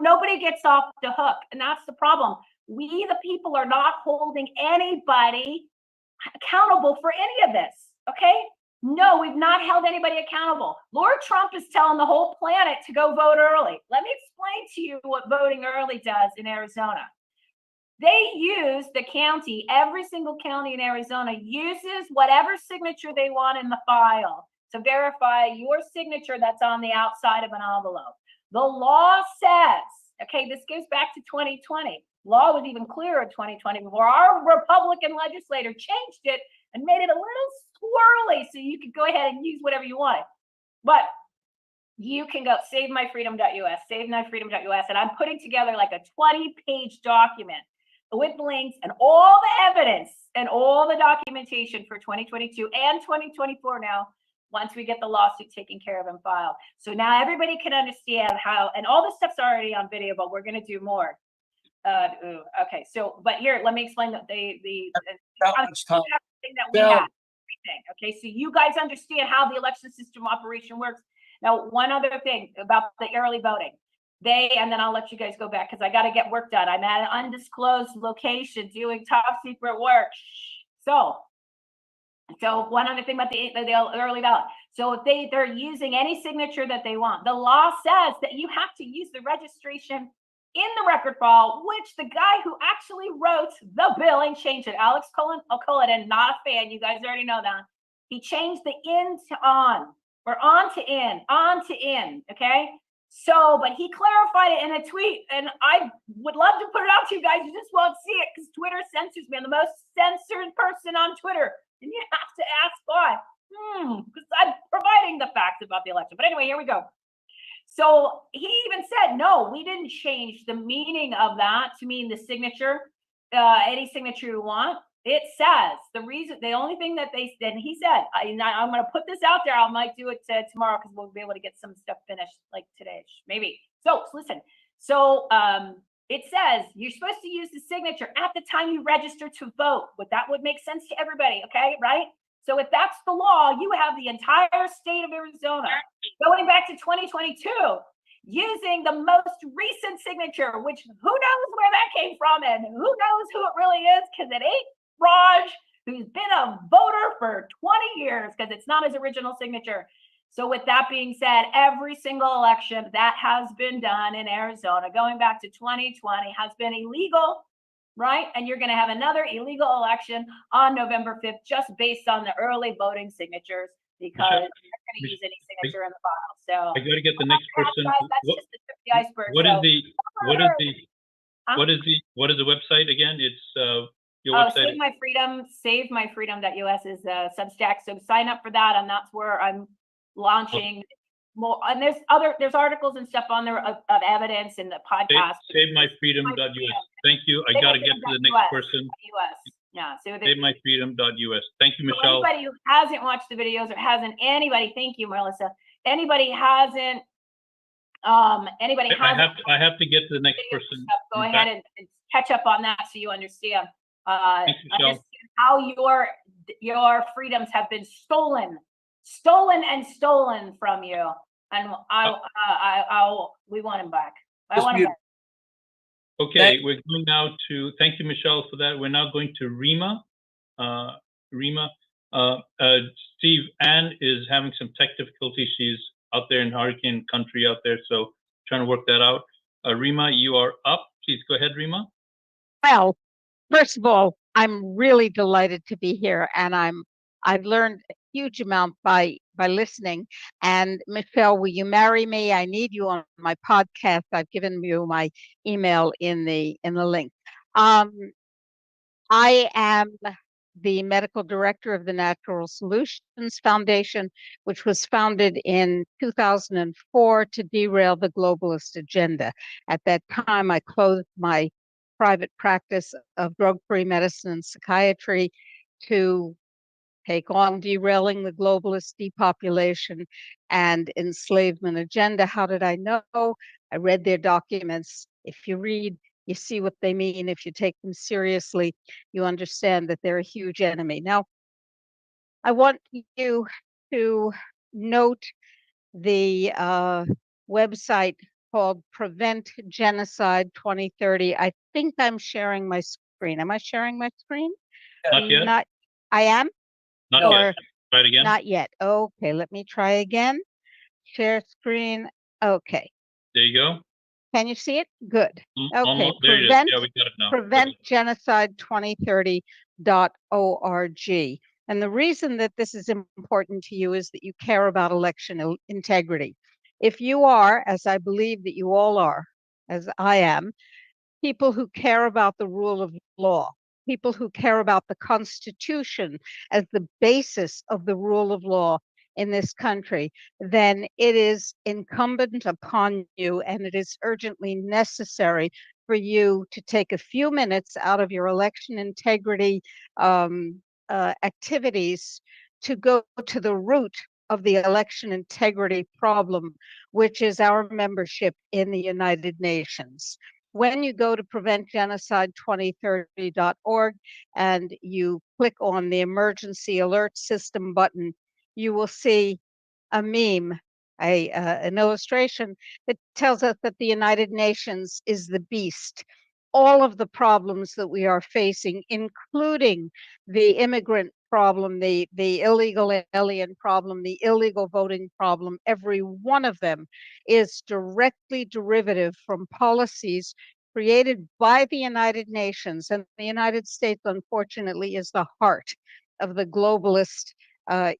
Nobody gets off the hook, and that's the problem. We, the people, are not holding anybody accountable for any of this, okay? No, we've not held anybody accountable. Lord Trump is telling the whole planet to go vote early. Let me explain to you what voting early does in Arizona. They use the county, every single county in Arizona uses whatever signature they want in the file to verify your signature that's on the outside of an envelope. The law says, okay, this goes back to 2020. Law was even clearer in 2020 before our Republican legislator changed it and made it a little swirly so you could go ahead and use whatever you wanted. But you can go savemyfreedom.us, savemyfreedom.us, and I'm putting together like a 20-page document with links and all the evidence and all the documentation for 2022 and 2024 now, once we get the lawsuit taken care of and filed. So now everybody can understand how, and all this stuff's already on video, but we're going to do more. Okay, so, but here, let me explain the thing that we have. Okay, so you guys understand how the election system operation works. Now, one other thing about the early voting. And then I'll let you guys go back because I got to get work done. I'm at an undisclosed location doing top secret work. So one other thing about the early ballot. So if they're using any signature that they want, the law says that you have to use the registration in the record file, which the guy who actually wrote the bill and changed it, Alex Culloden, not a fan, you guys already know that. He changed the in to on, or on to in, okay? So, but he clarified it in a tweet, and I would love to put it out to you guys. You just won't see it because Twitter censors me. I'm the most censored person on Twitter, and you have to ask why. Because I'm providing the facts about the election. But anyway, here we go. So he even said, no, we didn't change the meaning of that to mean the signature, any signature you want. It says the only thing that then he said, I'm going to put this out there. I might do it tomorrow because we'll be able to get some stuff finished like today, maybe. So listen, So it says you're supposed to use the signature at the time you register to vote. But that would make sense to everybody, okay? Right? So if that's the law, you have the entire state of Arizona going back to 2022 using the most recent signature, which who knows where that came from and who knows who it really is, because it ain't Raj, who's been a voter for 20 years, because it's not his original signature. So with that being said, every single election that has been done in Arizona going back to 2020 has been illegal, right? And you're going to have another illegal election on November 5th, just based on the early voting signatures, because Michele, they're going to use any signature in the file. So I got to get the next person. that's just the tip of the iceberg. What So, is the website again? It's your oh, website. SaveMyFreedom.us is Substack. So sign up for that, and that's where I'm launching more. And there's articles and stuff on there of evidence and the podcast. SaveMyFreedom.us. Thank you. I got to get to the next person. Yeah. So SaveMyFreedom.us. Thank you, Michele. Anybody who hasn't watched the videos or hasn't, thank you, Melissa. Anybody hasn't, I have to get to the next person. Go ahead and catch up on that so you understand. Thanks, Michele. Understand how your freedoms have been stolen from you, and we want them back. I want them back. Okay, we're going now to, thank you, Michele, for that. We're now going to Rima. Steve, Ann is having some tech difficulties. She's out there in hurricane country out there, so trying to work that out. Rima, you are up. Please go ahead, Rima. Well, first of all, I'm really delighted to be here, and I've learned a huge amount by listening. And Michele, will you marry me? I need you on my podcast. I've given you my email in the link. I am the medical director of the Natural Solutions Foundation, which was founded in 2004 to derail the globalist agenda. At that time, I closed my private practice of drug-free medicine and psychiatry to take on derailing the globalist depopulation and enslavement agenda. How did I know? I read their documents. If you read, you see what they mean. If you take them seriously, you understand that they're a huge enemy. Now, I want you to note the website called Prevent Genocide 2030. I think I'm sharing my screen. Am I sharing my screen? Not yet. I am? Not yet. Try it again. Not yet. Okay, let me try again. Share screen. Okay. There you go. Can you see it? Good. Okay. Almost. There it is. Yeah, we got it now. PreventGenocide2030.org. And the reason that this is important to you is that you care about election integrity. If you are, as I believe that you all are, as I am, people who care about the rule of law, people who care about the Constitution as the basis of the rule of law in this country, then it is incumbent upon you, and it is urgently necessary for you to take a few minutes out of your election integrity activities to go to the root of the election integrity problem, which is our membership in the United Nations. When you go to PreventGenocide2030.org and you click on the emergency alert system button, you will see a meme, an illustration that tells us that the United Nations is the beast. All of the problems that we are facing, including the immigrant problem, the illegal alien problem, the illegal voting problem, every one of them is directly derivative from policies created by the United Nations. And the United States, unfortunately, is the heart of the globalist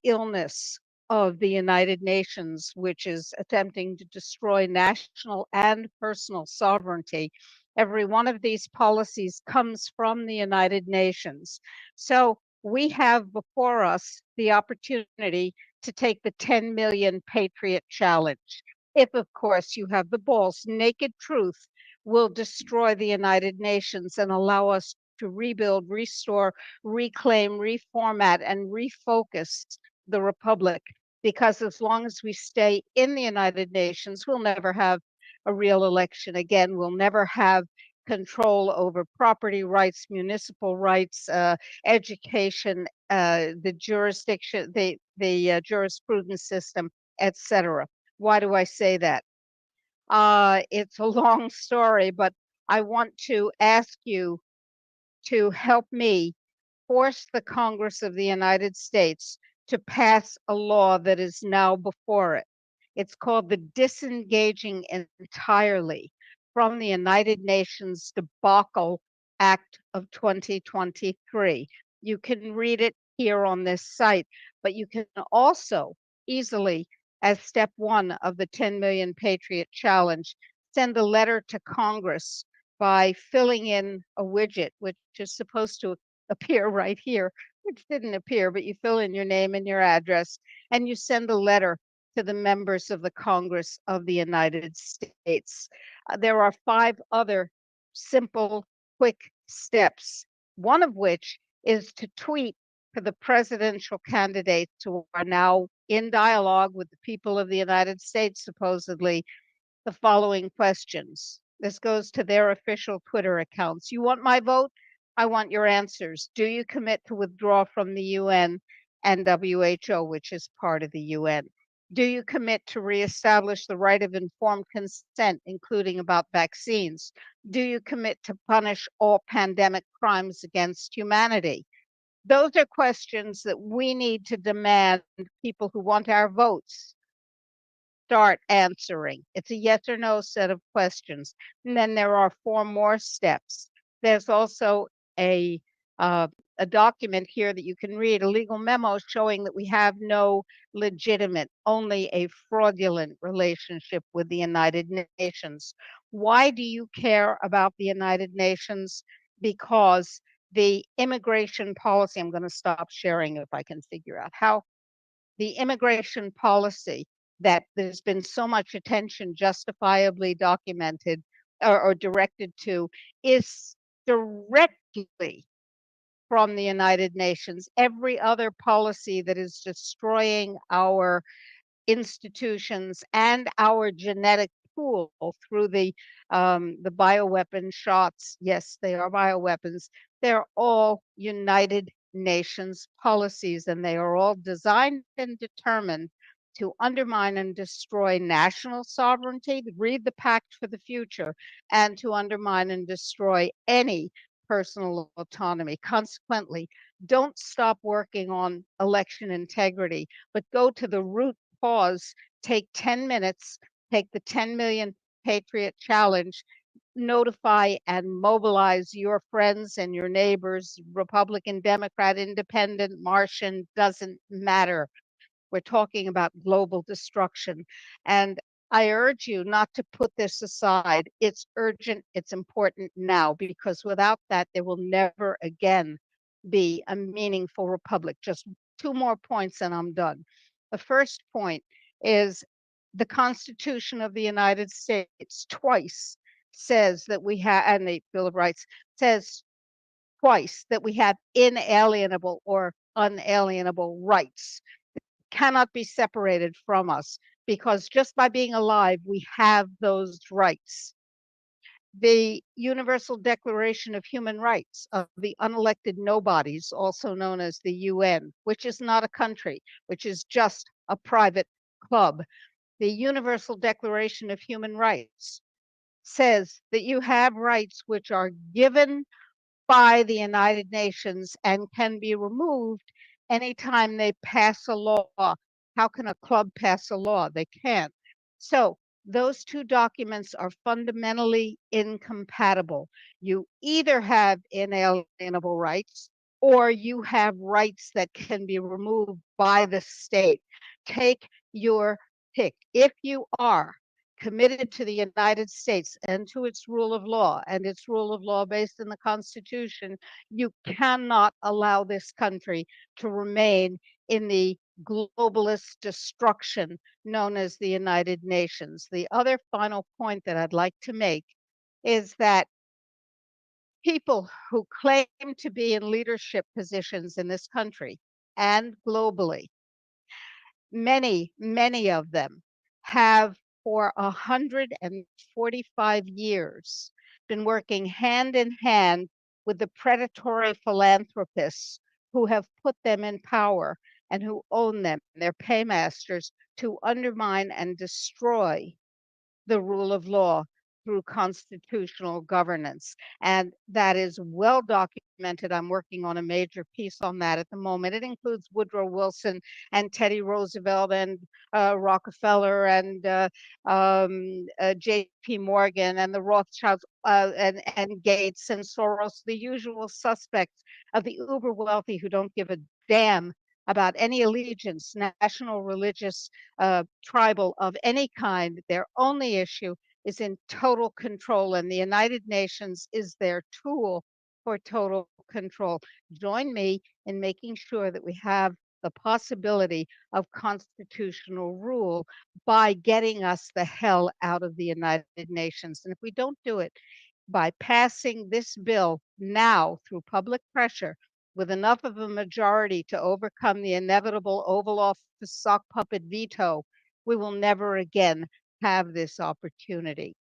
illness of the United Nations, which is attempting to destroy national and personal sovereignty. Every one of these policies comes from the United Nations. So we have before us the opportunity to take the 10 million Patriot Challenge. If, of course, you have the balls. Naked truth will destroy the United Nations and allow us to rebuild, restore, reclaim, reformat, and refocus the Republic. Because as long as we stay in the United Nations, we'll never have a real election again. We'll never have control over property rights, municipal rights, education, the jurisdiction, the jurisprudence system, etc. Why do I say that? It's a long story, but I want to ask you to help me force the Congress of the United States to pass a law that is now before it. It's called the Disengaging Entirely from the United Nations Debacle Act of 2023. You can read it here on this site, but you can also easily, as step one of the 10 Million Patriot Challenge, send a letter to Congress by filling in a widget, which is supposed to appear right here, which didn't appear, but you fill in your name and your address, and you send a letter to the members of the Congress of the United States. There are 5 other simple, quick steps, one of which is to tweet to the presidential candidates who are now in dialogue with the people of the United States, supposedly, the following questions. This goes to their official Twitter accounts. You want my vote? I want your answers. Do you commit to withdraw from the UN and WHO, which is part of the UN? Do you commit to reestablish the right of informed consent, including about vaccines? Do you commit to punish all pandemic crimes against humanity? Those are questions that we need to demand people who want our votes start answering. It's a yes or no set of questions. And then there are 4 more steps. There's also a document here that you can read, a legal memo showing that we have no legitimate, only a fraudulent relationship with the United Nations. Why do you care about the United Nations? Because the immigration policy, I'm going to stop sharing if I can figure out how, the immigration policy that there's been so much attention justifiably documented or directed to is directly from the United Nations. Every other policy that is destroying our institutions and our genetic pool through the bioweapon shots, yes, they are bioweapons, they're all United Nations policies, and they are all designed and determined to undermine and destroy national sovereignty, read the Pact for the Future, and to undermine and destroy any personal autonomy. Consequently, don't stop working on election integrity, but go to the root cause. Take 10 minutes, take the 10 Million Patriot Challenge, notify and mobilize your friends and your neighbors, Republican, Democrat, Independent, Martian, doesn't matter. We're talking about global destruction. And I urge you not to put this aside. It's urgent, it's important now, because without that, there will never again be a meaningful republic. Just 2 more points and I'm done. The first point is the Constitution of the United States twice says that we have, and the Bill of Rights says twice that we have inalienable or unalienable rights. Cannot be separated from us, because just by being alive, we have those rights. The Universal Declaration of Human Rights of the unelected nobodies, also known as the UN, which is not a country, which is just a private club. The Universal Declaration of Human Rights says that you have rights which are given by the United Nations and can be removed anytime they pass a law. How can a club pass a law? They can't. So those 2 documents are fundamentally incompatible. You either have inalienable rights or you have rights that can be removed by the state. Take your pick. If you are committed to the United States and to its rule of law, and its rule of law based in the Constitution, you cannot allow this country to remain in the globalist destruction known as the United Nations. The other final point that I'd like to make is that people who claim to be in leadership positions in this country and globally, many of them have for 145 years been working hand in hand with the predatory philanthropists who have put them in power and who own them, their paymasters, to undermine and destroy the rule of law through constitutional governance. And that is well documented. I'm working on a major piece on that at the moment. It includes Woodrow Wilson and Teddy Roosevelt and Rockefeller and J.P. Morgan and the Rothschilds and Gates and Soros, the usual suspects of the uber wealthy who don't give a damn about any allegiance, national, religious, tribal of any kind. Their only issue is in total control, and the United Nations is their tool for total control. Join me in making sure that we have the possibility of constitutional rule by getting us the hell out of the United Nations. And if we don't do it by passing this bill now through public pressure, with enough of a majority to overcome the inevitable Oval Office sock puppet veto, we will never again have this opportunity.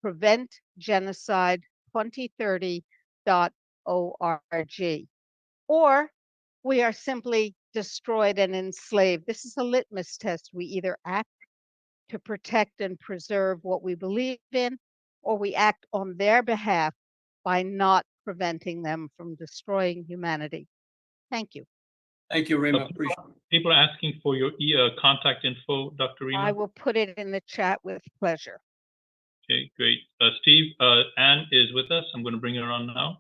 PreventGenocide2030.org. Or we are simply destroyed and enslaved. This is a litmus test. We either act to protect and preserve what we believe in, or we act on their behalf by not preventing them from destroying humanity. Thank you. Thank you, Rima. Appreciate it. People are asking for your contact info, Dr. Rima. I will put it in the chat with pleasure. Okay, great. Steve, Anne is with us. I'm going to bring her on now.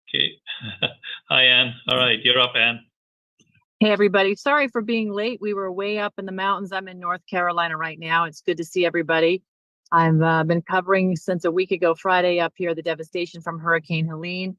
Okay. Hi, Anne. All right, you're up, Anne. Hey, everybody. Sorry for being late. We were way up in the mountains. I'm in North Carolina right now. It's good to see everybody. I've been covering since a week ago Friday up here the devastation from Hurricane Helene,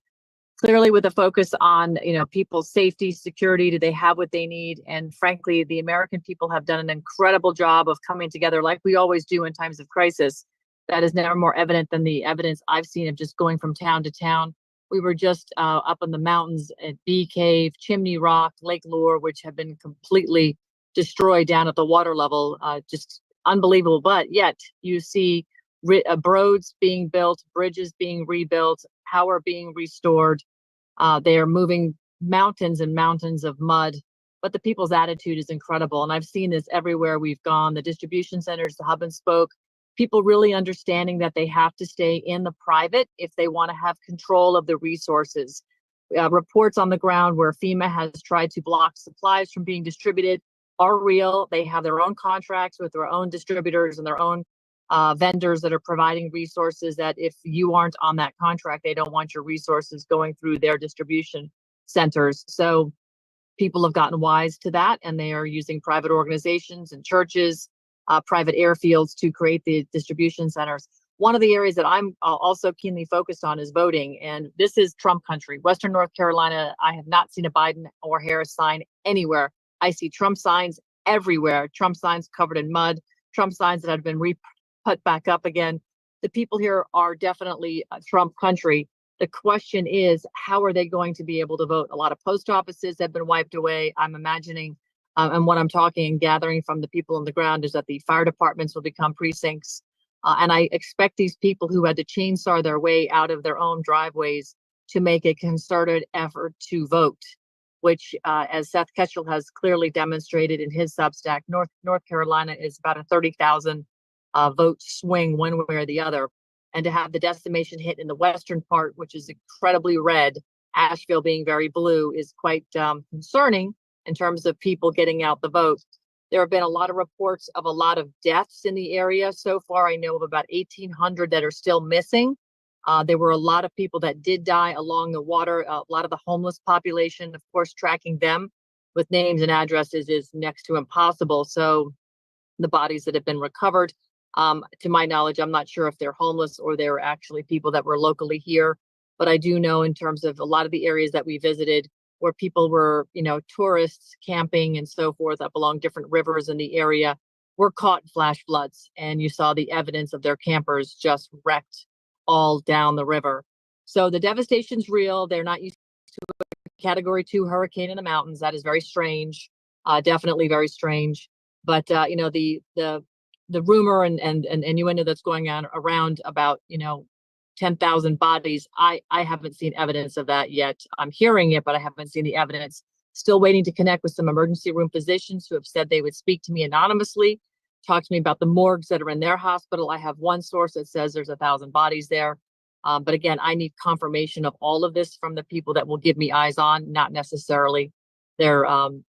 clearly with a focus on, people's safety, security. Do they have what they need? And frankly, the American people have done an incredible job of coming together like we always do in times of crisis. That is never more evident than the evidence I've seen of just going from town to town. We were just up in the mountains at Bee Cave, Chimney Rock, Lake Lure, which have been completely destroyed down at the water level. Just unbelievable. But yet you see roads being built, bridges being rebuilt, power being restored. They are moving mountains and mountains of mud, but the people's attitude is incredible. And I've seen this everywhere we've gone, the distribution centers, the hub and spoke, people really understanding that they have to stay in the private if they want to have control of the resources. Reports on the ground where FEMA has tried to block supplies from being distributed are real. They have their own contracts with their own distributors and their own vendors that are providing resources that if you aren't on that contract, they don't want your resources going through their distribution centers. So people have gotten wise to that, and they are using private organizations and churches, private airfields to create the distribution centers. One of the areas that I'm also keenly focused on is voting, and this is Trump country. Western North Carolina, I have not seen a Biden or Harris sign anywhere. I see Trump signs everywhere, Trump signs covered in mud, Trump signs that have been put back up again. The people here are definitely Trump country. The question is, how are they going to be able to vote? A lot of post offices have been wiped away. I'm imagining, and what I'm talking and gathering from the people on the ground is that the fire departments will become precincts. And I expect these people who had to chainsaw their way out of their own driveways to make a concerted effort to vote, which, as Seth Keshell has clearly demonstrated in his Substack, North Carolina is about a 30,000 vote swing one way or the other. And to have the decimation hit in the western part, which is incredibly red, Asheville being very blue, is quite concerning in terms of people getting out the vote. There have been a lot of reports of a lot of deaths in the area. So far, I know of about 1,800 that are still missing. There were a lot of people that did die along the water. A lot of the homeless population, of course, tracking them with names and addresses is next to impossible. So the bodies that have been recovered, to my knowledge, I'm not sure if they're homeless or they're actually people that were locally here. But I do know in terms of a lot of the areas that we visited where people were, tourists camping and so forth up along different rivers in the area were caught in flash floods. And you saw the evidence of their campers just wrecked all down the river. So the devastation's real. They're not used to a Category 2 hurricane in the mountains. That is very strange, definitely very strange. But you know, the rumor and innuendo that's going on around about, you know, 10,000 bodies, I haven't seen evidence of that yet. I'm hearing it, but I haven't seen the evidence. Still waiting to connect with some emergency room physicians who have said they would speak to me anonymously, talk to me about the morgues that are in their hospital. I have one source that says there's 1,000 bodies there. But again, I need confirmation of all of this from the people that will give me eyes on, not necessarily their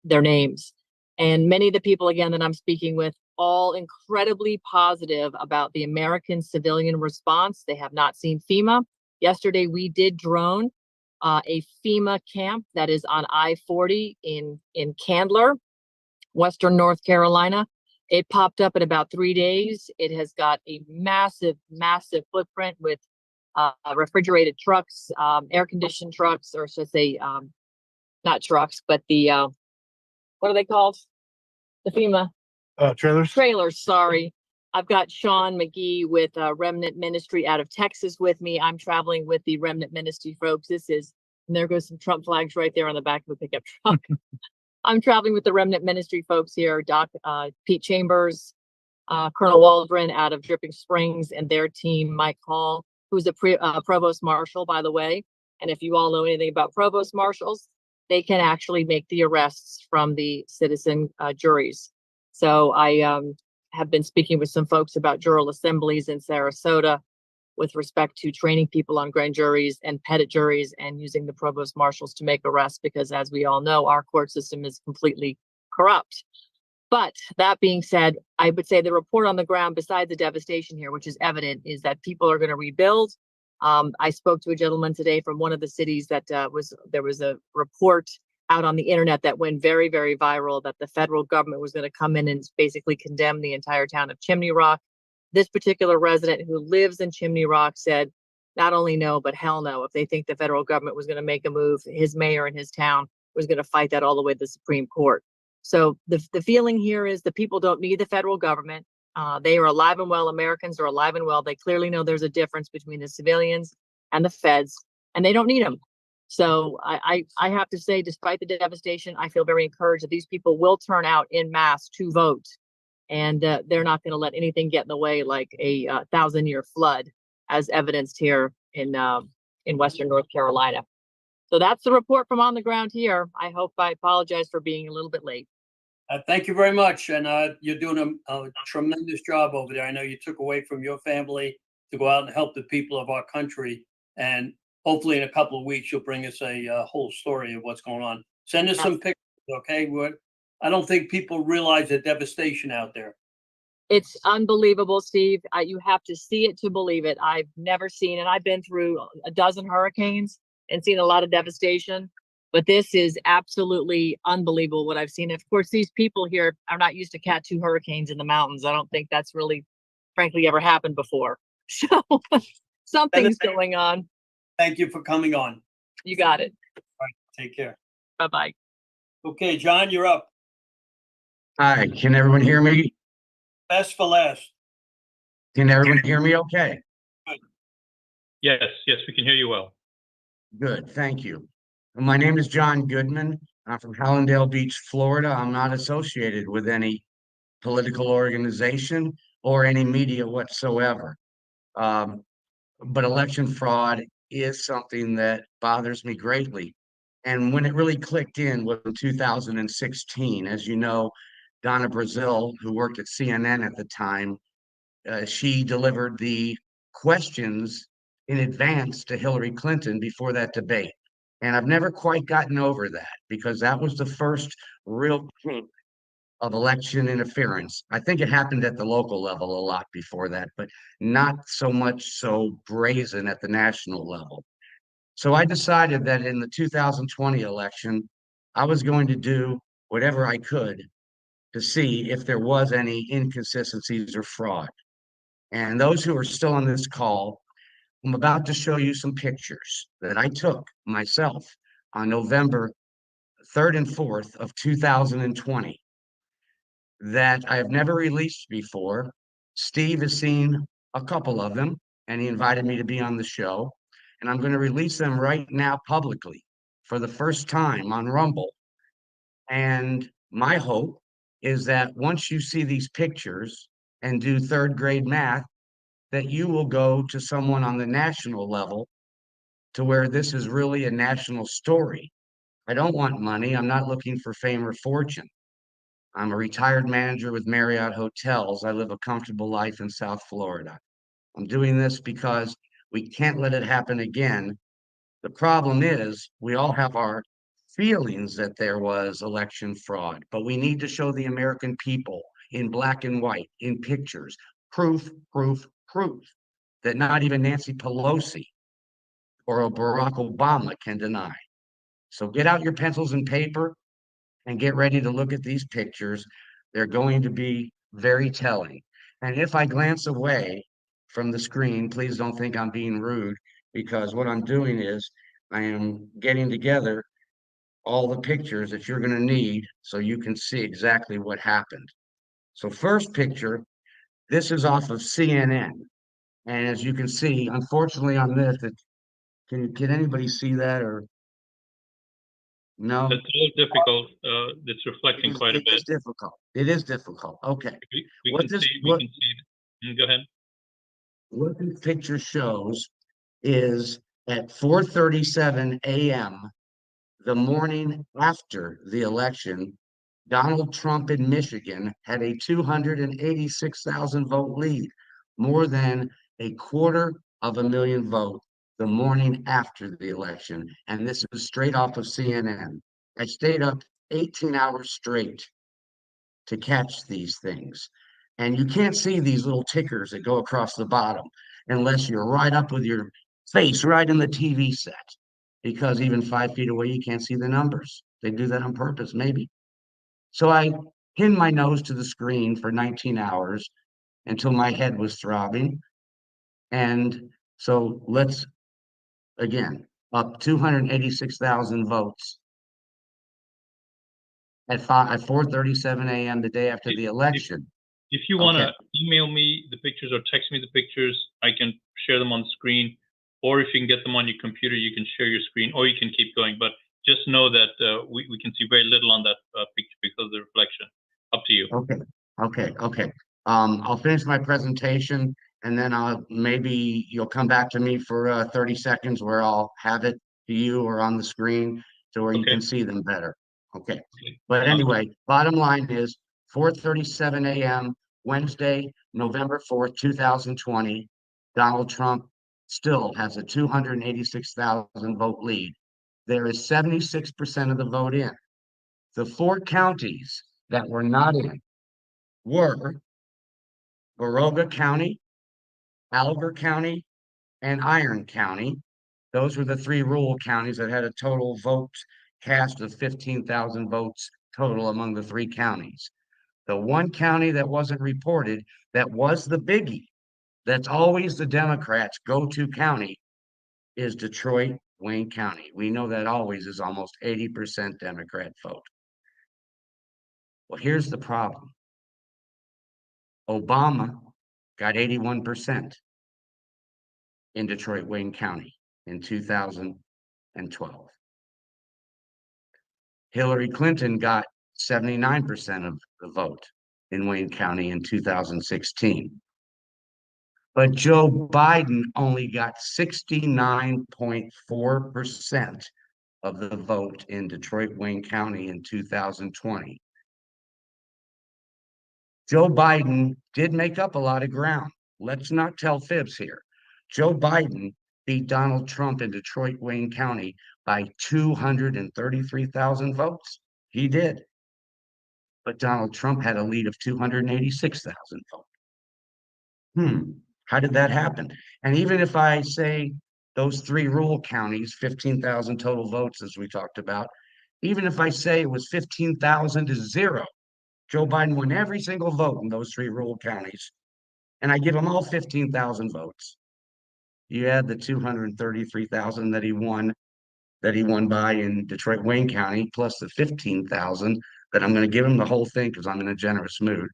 names. And many of the people, again, that I'm speaking with, all incredibly positive about the American civilian response. They have not seen FEMA. Yesterday, we did drone a FEMA camp that is on I-40 in Candler, Western North Carolina. It popped up in about 3 days. It has got a massive, massive footprint with refrigerated trucks, air-conditioned trucks, or should I say, not trucks, but the, what are they called? The FEMA trailers, sorry. I've got Sean McGee with Remnant Ministry out of Texas with me. I'm traveling with the Remnant Ministry folks. And there goes some Trump flags right there on the back of the pickup truck. I'm traveling with the Remnant Ministry folks here, Pete Chambers, Colonel Waldron out of Dripping Springs, and their team, Mike Hall, who's a provost marshal, by the way. And if you all know anything about provost marshals, they can actually make the arrests from the citizen juries. So I have been speaking with some folks about jural assemblies in Sarasota with respect to training people on grand juries and petit juries and using the provost marshals to make arrests, because as we all know, our court system is completely corrupt. But that being said, I would say the report on the ground, besides the devastation here, which is evident, is that people are going to rebuild. I spoke to a gentleman today from one of the cities that there was a report out on the internet that went very, very viral that the federal government was going to come in and basically condemn the entire town of Chimney Rock. This particular resident who lives in Chimney Rock said, not only no, but hell no. If they think the federal government was going to make a move, his mayor in his town was going to fight that all the way to the Supreme Court. So the feeling here is the people don't need the federal government. They are alive and well. Americans are alive and well. They clearly know there's a difference between the civilians and the feds, and they don't need them. So I have to say, despite the devastation, I feel very encouraged that these people will turn out en masse to vote. And they're not going to let anything get in the way like a 1,000-year flood, as evidenced here in Western North Carolina. So that's the report from on the ground here. I apologize for being a little bit late. Thank you very much. And you're doing a tremendous job over there. I know you took away from your family to go out and help the people of our country. And hopefully in a couple of weeks, you'll bring us a whole story of what's going on. Send us some pictures, okay? I don't think people realize the devastation out there. It's unbelievable, Steve. You have to see it to believe it. I've never seen, and I've been through a dozen hurricanes and seen a lot of devastation, but this is absolutely unbelievable what I've seen. Of course, these people here are not used to Cat 2 hurricanes in the mountains. I don't think that's really, frankly, ever happened before. So something's going on. Thank you for coming on. You got it. All right, take care. Bye-bye. Okay, John, you're up. Hi, can everyone hear me? Best for last. Can everyone hear me okay? Good. Yes, we can hear you well. Good, thank you. My name is John Goodman. I'm from Hallandale Beach, Florida. I'm not associated with any political organization or any media whatsoever. But election fraud is something that bothers me greatly. And when it really clicked in was in 2016. As you know, Donna Brazil, who worked at CNN at the time, she delivered the questions in advance to Hillary Clinton before that debate. And I've never quite gotten over that, because that was the first real case of election interference. I think it happened at the local level a lot before that, but not so much so brazen at the national level. So I decided that in the 2020 election, I was going to do whatever I could to see if there was any inconsistencies or fraud. And those who are still on this call, I'm about to show you some pictures that I took myself on November 3rd and 4th of 2020 that I have never released before. Steve has seen a couple of them, and he invited me to be on the show. And I'm going to release them right now publicly for the first time on Rumble. And my hope is that once you see these pictures and do third grade math, that you will go to someone on the national level to where this is really a national story. I don't want money. I'm not looking for fame or fortune. I'm a retired manager with Marriott Hotels. I live a comfortable life in South Florida. I'm doing this because we can't let it happen again. The problem is we all have our feelings that there was election fraud, but we need to show the American people in black and white, in pictures, proof, proof, proof that not even Nancy Pelosi or a Barack Obama can deny. So get out your pencils and paper and get ready to look at these pictures. They're going to be very telling. And if I glance away from the screen, please don't think I'm being rude, because what I'm doing is I am getting together all the pictures that you're going to need so you can see exactly what happened. So first picture, this is off of CNN. And as you can see, unfortunately on this, can anybody see that or no? It's a little difficult. It's reflecting quite a bit. It is difficult. It is difficult. Okay. We can see it. Go ahead. What this picture shows is at 4:37 a.m., the morning after the election, Donald Trump in Michigan had a 286,000 vote lead, more than 250,000 vote the morning after the election. And this is straight off of CNN. I stayed up 18 hours straight to catch these things. And you can't see these little tickers that go across the bottom unless you're right up with your face right in the TV set, because even 5 feet away, you can't see the numbers. They do that on purpose, maybe. So I pinned my nose to the screen for 19 hours until my head was throbbing. And so let's, again, up 286,000 votes at 4:37 a.m. the day after the election. If you want to email me the pictures or text me the pictures, I can share them on the screen. Or if you can get them on your computer, you can share your screen, or you can keep going. But just know that we can see very little on that picture because of the reflection. Up to you. Okay. I'll finish my presentation, and then maybe you'll come back to me for 30 seconds where I'll have it to you or on the screen to where you can see them better. Okay. But anyway, bottom line is 4:37 a.m. Wednesday, November 4th, 2020, Donald Trump still has a 286,000 vote lead. There is 76% of the vote in. The 4 counties that were not in were Baroga County, Alger County, and Iron County. Those were the 3 rural counties that had a total vote cast of 15,000 votes total among the 3 counties. The 1 county that wasn't reported, that was the biggie, that's always the Democrats' go-to county, is Detroit, Wayne County. We know that always is almost 80% Democrat vote. Well, here's the problem. Obama got 81% in Detroit, Wayne County in 2012. Hillary Clinton got 79% of the vote in Wayne County in 2016. But Joe Biden only got 69.4% of the vote in Detroit, Wayne County in 2020. Joe Biden did make up a lot of ground. Let's not tell fibs here. Joe Biden beat Donald Trump in Detroit, Wayne County by 233,000 votes. He did. But Donald Trump had a lead of 286,000 votes. How did that happen? And even if I say those 3 rural counties, 15,000 total votes, as we talked about, even if I say it was 15,000 to 0, Joe Biden won every single vote in those 3 rural counties, and I give him all 15,000 votes. You add the 233,000 that he won by in Detroit, Wayne County, plus the 15,000 that I'm going to give him the whole thing because I'm in a generous mood.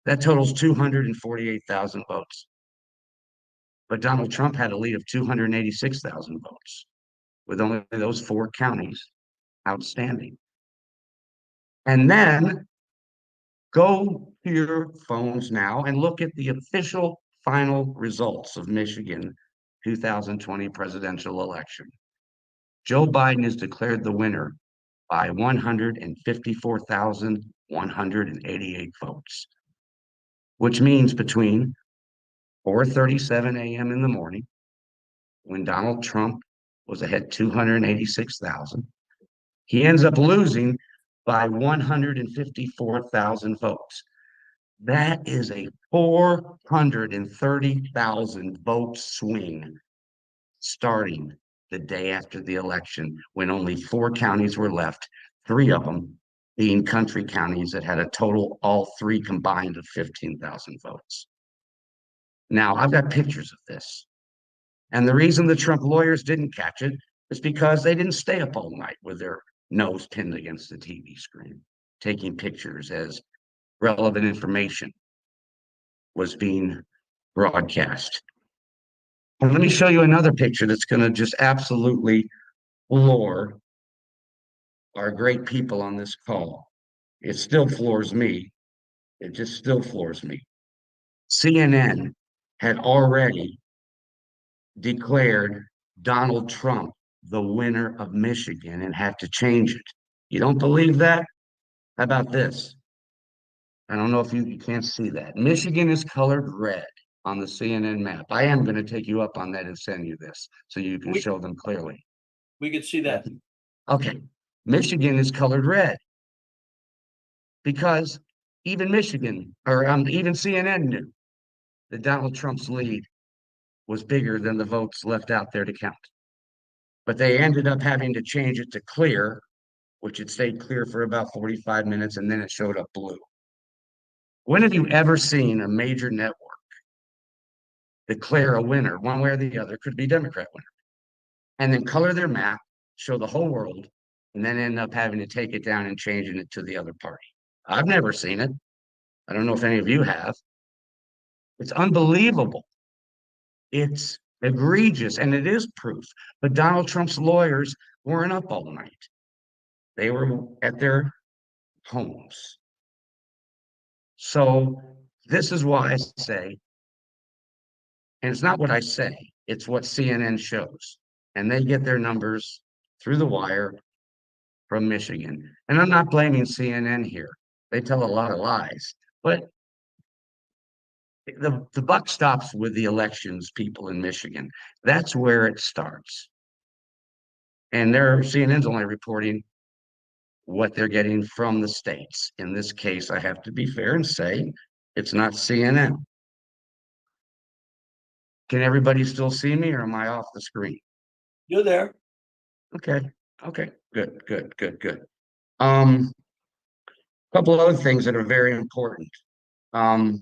That totals 248,000 votes. But Donald Trump had a lead of 286,000 votes with only those 4 counties outstanding. And then Go to your phones now and look at the official final results of Michigan 2020 presidential election. Joe Biden is declared the winner by 154,188 votes, which means between 4:37 a.m. in the morning, when Donald Trump was ahead 286,000, he ends up losing by 154,000 votes. That is a 430,000 vote swing starting the day after the election, when only 4 counties were left, 3 of them being country counties that had a total, all 3 combined, of 15,000 votes. Now, I've got pictures of this. And the reason the Trump lawyers didn't catch it is because they didn't stay up all night with their nose pinned against the TV screen, taking pictures as relevant information was being broadcast. And let me show you another picture that's going to just absolutely floor our great people on this call. It still floors me. It just still floors me. CNN had already declared Donald Trump the winner of Michigan and had to change it. You don't believe that? How about this? I don't know if you can't see that. Michigan is colored red on the CNN map. I am going to take you up on that and send you this so you can show them clearly. We could see that. Okay. Michigan is colored red because even Michigan, or even CNN knew that Donald Trump's lead was bigger than the votes left out there to count. But they ended up having to change it to clear, which it stayed clear for about 45 minutes, and then it showed up blue. When have you ever seen a major network declare a winner, one way or the other, could be Democrat winner, and then color their map, show the whole world, and then end up having to take it down and changing it to the other party? I've never seen it. I don't know if any of you have. It's unbelievable. It's egregious, and it is proof. But Donald Trump's lawyers weren't up all night. They were at their homes. So this is why I say, and it's not what I say, it's what CNN shows. And they get their numbers through the wire from Michigan. And I'm not blaming CNN here. They tell a lot of lies. But the buck stops with the elections people in Michigan. That's where it starts. And CNN's only reporting what they're getting from the states. In this case, I have to be fair and say it's not CNN. Can everybody still see me, or am I off the screen? You're there. Okay. Good. Couple of other things that are very important. I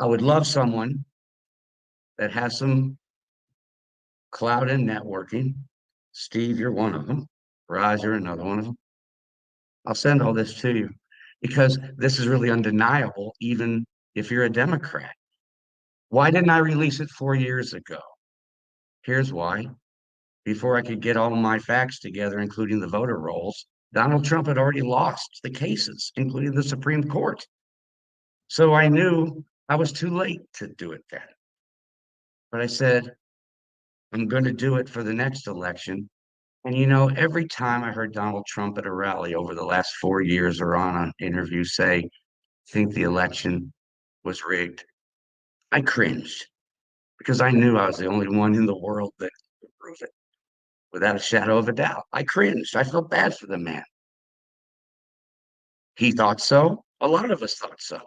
would love someone that has some cloud and networking. Steve, you're one of them. Raj, you're another one of them. I'll send all this to you because this is really undeniable, even if you're a Democrat. Why didn't I release it 4 years ago? Here's why. Before I could get all my facts together, including the voter rolls, Donald Trump had already lost the cases, including the Supreme Court. So I knew I was too late to do it then. But I said, I'm going to do it for the next election. And every time I heard Donald Trump at a rally over the last 4 years or on an interview say, I think the election was rigged, I cringed because I knew I was the only one in the world that could prove it without a shadow of a doubt. I cringed. I felt bad for the man. He thought so. A lot of us thought so.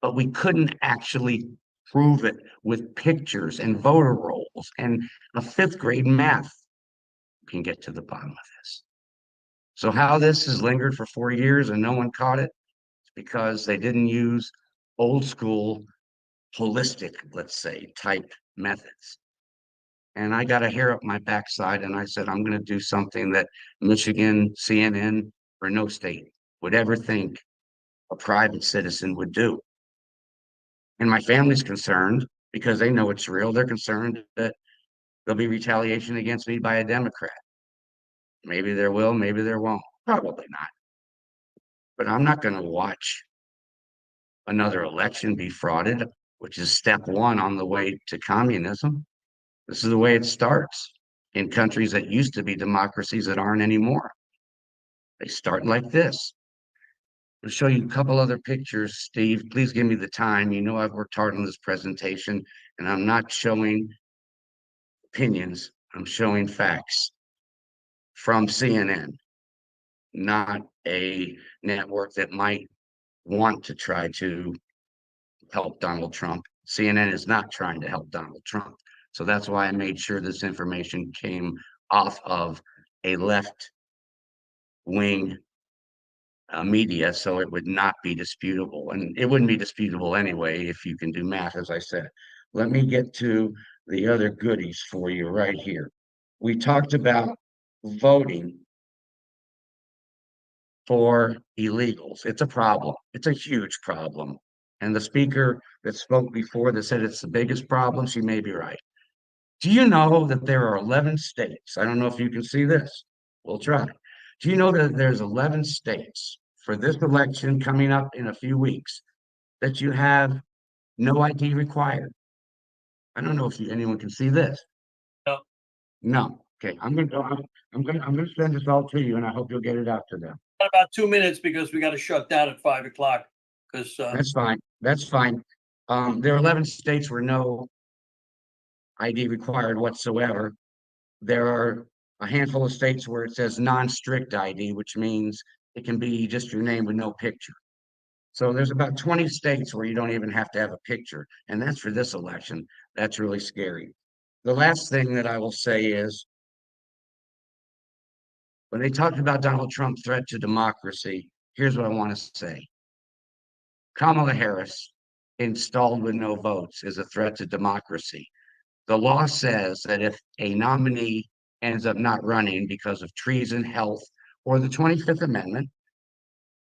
But we couldn't actually prove it with pictures and voter rolls and a 5th grade math. We can get to the bottom of this. So how this has lingered for 4 years and no one caught it, it's because they didn't use old school, holistic, let's say, type methods. And I got a hair up my backside and I said, I'm going to do something that Michigan, CNN, or no state would ever think a private citizen would do. And my family's concerned because they know it's real. They're concerned that there'll be retaliation against me by a Democrat. Maybe there will, maybe there won't. Probably not. But I'm not going to watch another election be frauded, which is step one on the way to communism. This is the way it starts in countries that used to be democracies that aren't anymore. They start like this. I'll show you a couple other pictures, Steve. Please give me the time. You know I've worked hard on this presentation, and I'm not showing opinions. I'm showing facts from CNN, not a network that might want to try to help Donald Trump. CNN is not trying to help Donald Trump. So that's why I made sure this information came off of a left-wing media, so it would not be disputable. And it wouldn't be disputable anyway if you can do math, as I said. Let me get to the other goodies for you right here. We talked about voting for illegals. It's a problem. It's a huge problem. And the speaker that spoke before that said it's the biggest problem, she may be right. Do you know that there are 11 states? I don't know if you can see this. We'll try. Do you know that there's 11 states for this election coming up in a few weeks that you have no ID required? I don't know if anyone can see this. No. No. Okay, I'm gonna send this all to you, and I hope you'll get it out to them. Got about 2 minutes because we got to shut down at 5 o'clock. Because That's fine. That's fine. There are 11 states where no ID required whatsoever. There are a handful of states where it says non-strict ID, which means it can be just your name with no picture. So there's about 20 states where you don't even have to have a picture, and that's for this election. That's really scary. The last thing that I will say is, when they talked about Donald Trump's threat to democracy, here's what I want to say. Kamala Harris, installed with no votes, is a threat to democracy. The law says that if a nominee ends up not running because of treason, health, or the 25th Amendment,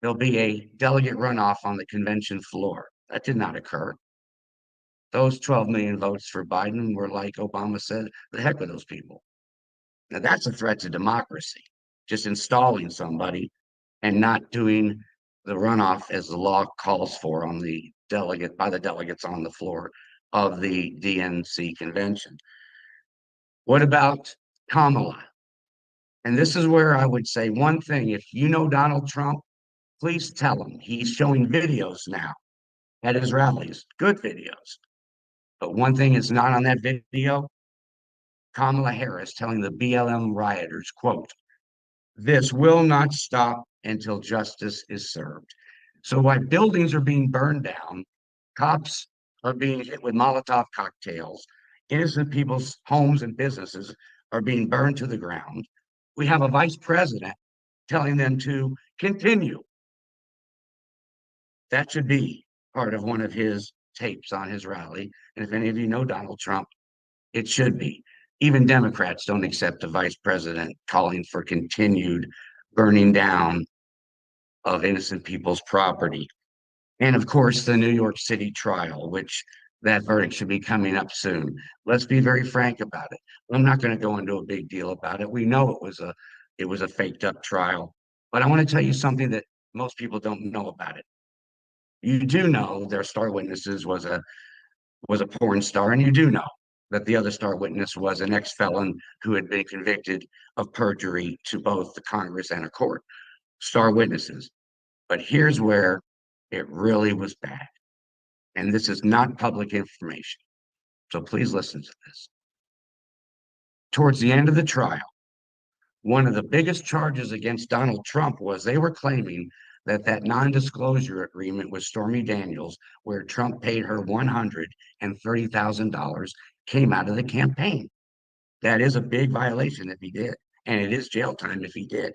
there'll be a delegate runoff on the convention floor. That did not occur. Those 12 million votes for Biden were, like Obama said, the heck with those people. Now that's a threat to democracy, just installing somebody and not doing the runoff as the law calls for on the delegate, by the delegates on the floor of the DNC convention. What about Kamala? And this is where I would say one thing. If you know Donald Trump, please tell him. He's showing videos now at his rallies, good videos. But one thing is not on that video, Kamala Harris telling the BLM rioters, quote, "This will not stop until justice is served." So while buildings are being burned down, cops are being hit with Molotov cocktails, innocent people's homes and businesses are being burned to the ground, we have a vice president telling them to continue. That should be part of one of his tapes on his rally. And if any of you know Donald Trump, it should be. Even Democrats don't accept a vice president calling for continued burning down of innocent people's property. And of course, the New York City trial, which that verdict should be coming up soon. Let's be very frank about it. I'm not going to go into a big deal about it. We know it was a faked up trial, but I want to tell you something that most people don't know about it. You do know their star witnesses was a porn star, and you do know that the other star witness was an ex-felon who had been convicted of perjury to both the Congress and a court. Star witnesses. But here's where it really was bad. And this is not public information. So please listen to this. Towards the end of the trial, one of the biggest charges against Donald Trump was they were claiming that non-disclosure agreement with Stormy Daniels, where Trump paid her $130,000, came out of the campaign. That is a big violation if he did, and it is jail time if he did.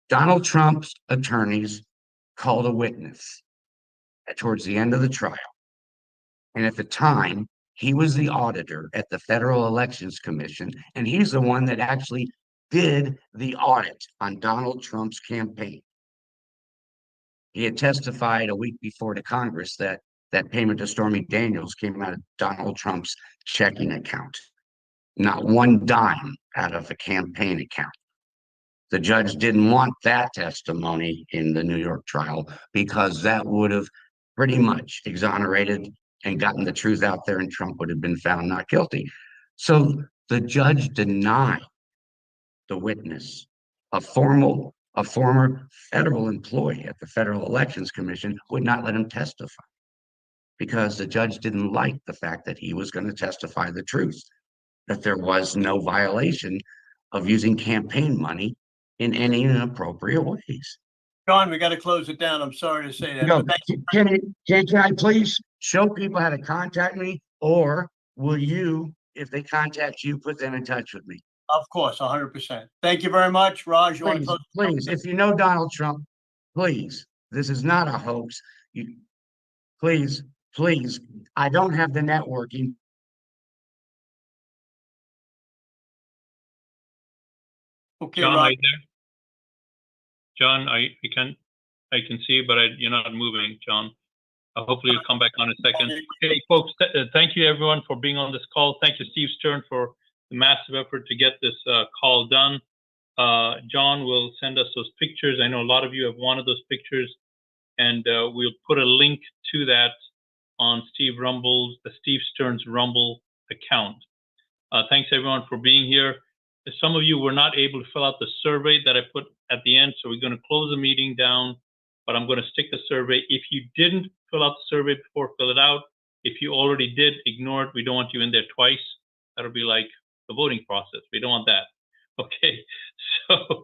Donald Trump's attorneys called a witness towards the end of the trial. And at the time, he was the auditor at the Federal Elections Commission, and he's the one that actually did the audit on Donald Trump's campaign. He had testified a week before to Congress that payment to Stormy Daniels came out of Donald Trump's checking account, not one dime out of a campaign account. The judge didn't want that testimony in the New York trial because that would have pretty much exonerated and gotten the truth out there, and Trump would have been found not guilty. So the judge denied the witness, a former federal employee at the Federal Elections Commission, would not let him testify because the judge didn't like the fact that he was going to testify the truth, that there was no violation of using campaign money in any inappropriate ways. John, we got to close it down. I'm sorry to say that. No, but thank can I please show people how to contact me, or will you, if they contact you, put them in touch with me? Of course, 100%. Thank you very much. Raj, you want to close? Please, if you know Donald Trump, please, this is not a hoax. Please, I don't have the networking. Okay, John, Raj. are you there? John, I can see you, but you're not moving, John. Hopefully you'll come back on in a second. Hey, folks, thank you everyone for being on this call. Thank you, Steve Stern, for the massive effort to get this call done. John will send us those pictures. I know a lot of you have wanted those pictures, and we'll put a link to that on Steve Stern's Rumble account. Thanks everyone for being here. Some of you were not able to fill out the survey that I put at the end, so we're going to close the meeting down, but I'm going to stick the survey. If you didn't fill out the survey before, fill it out. If you already did, ignore it. We don't want you in there twice. That'll be like the voting process. We don't want that. Okay, so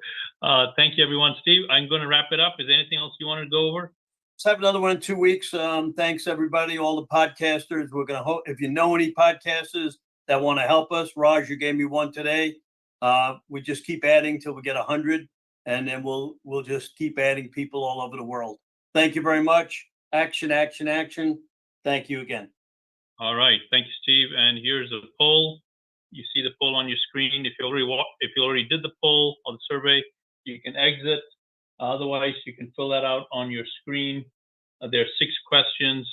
thank you everyone. Steve, I'm going to wrap it up. Is there anything else you want to go over? Let's have another one in 2 weeks. Thanks everybody, all the podcasters. We're going to if you know any podcasters that want to help us, Raj, you gave me one today. We just keep adding till we get 100, and then we'll just keep adding people all over the world. Thank you very much. Action, action, action. Thank you again. All right, thank you, Steve. And here's a poll. You see the poll on your screen. If you already did the poll or the survey, you can exit. Otherwise, you can fill that out on your screen. There are 6 questions.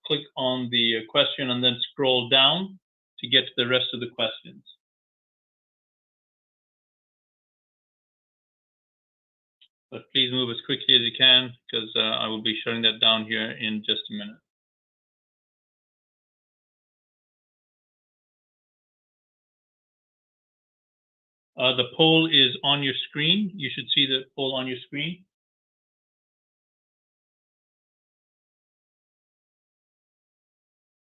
Click on the question and then scroll down to get to the rest of the questions. But please move as quickly as you can, because I will be shutting that down here in just a minute. The poll is on your screen. You should see the poll on your screen.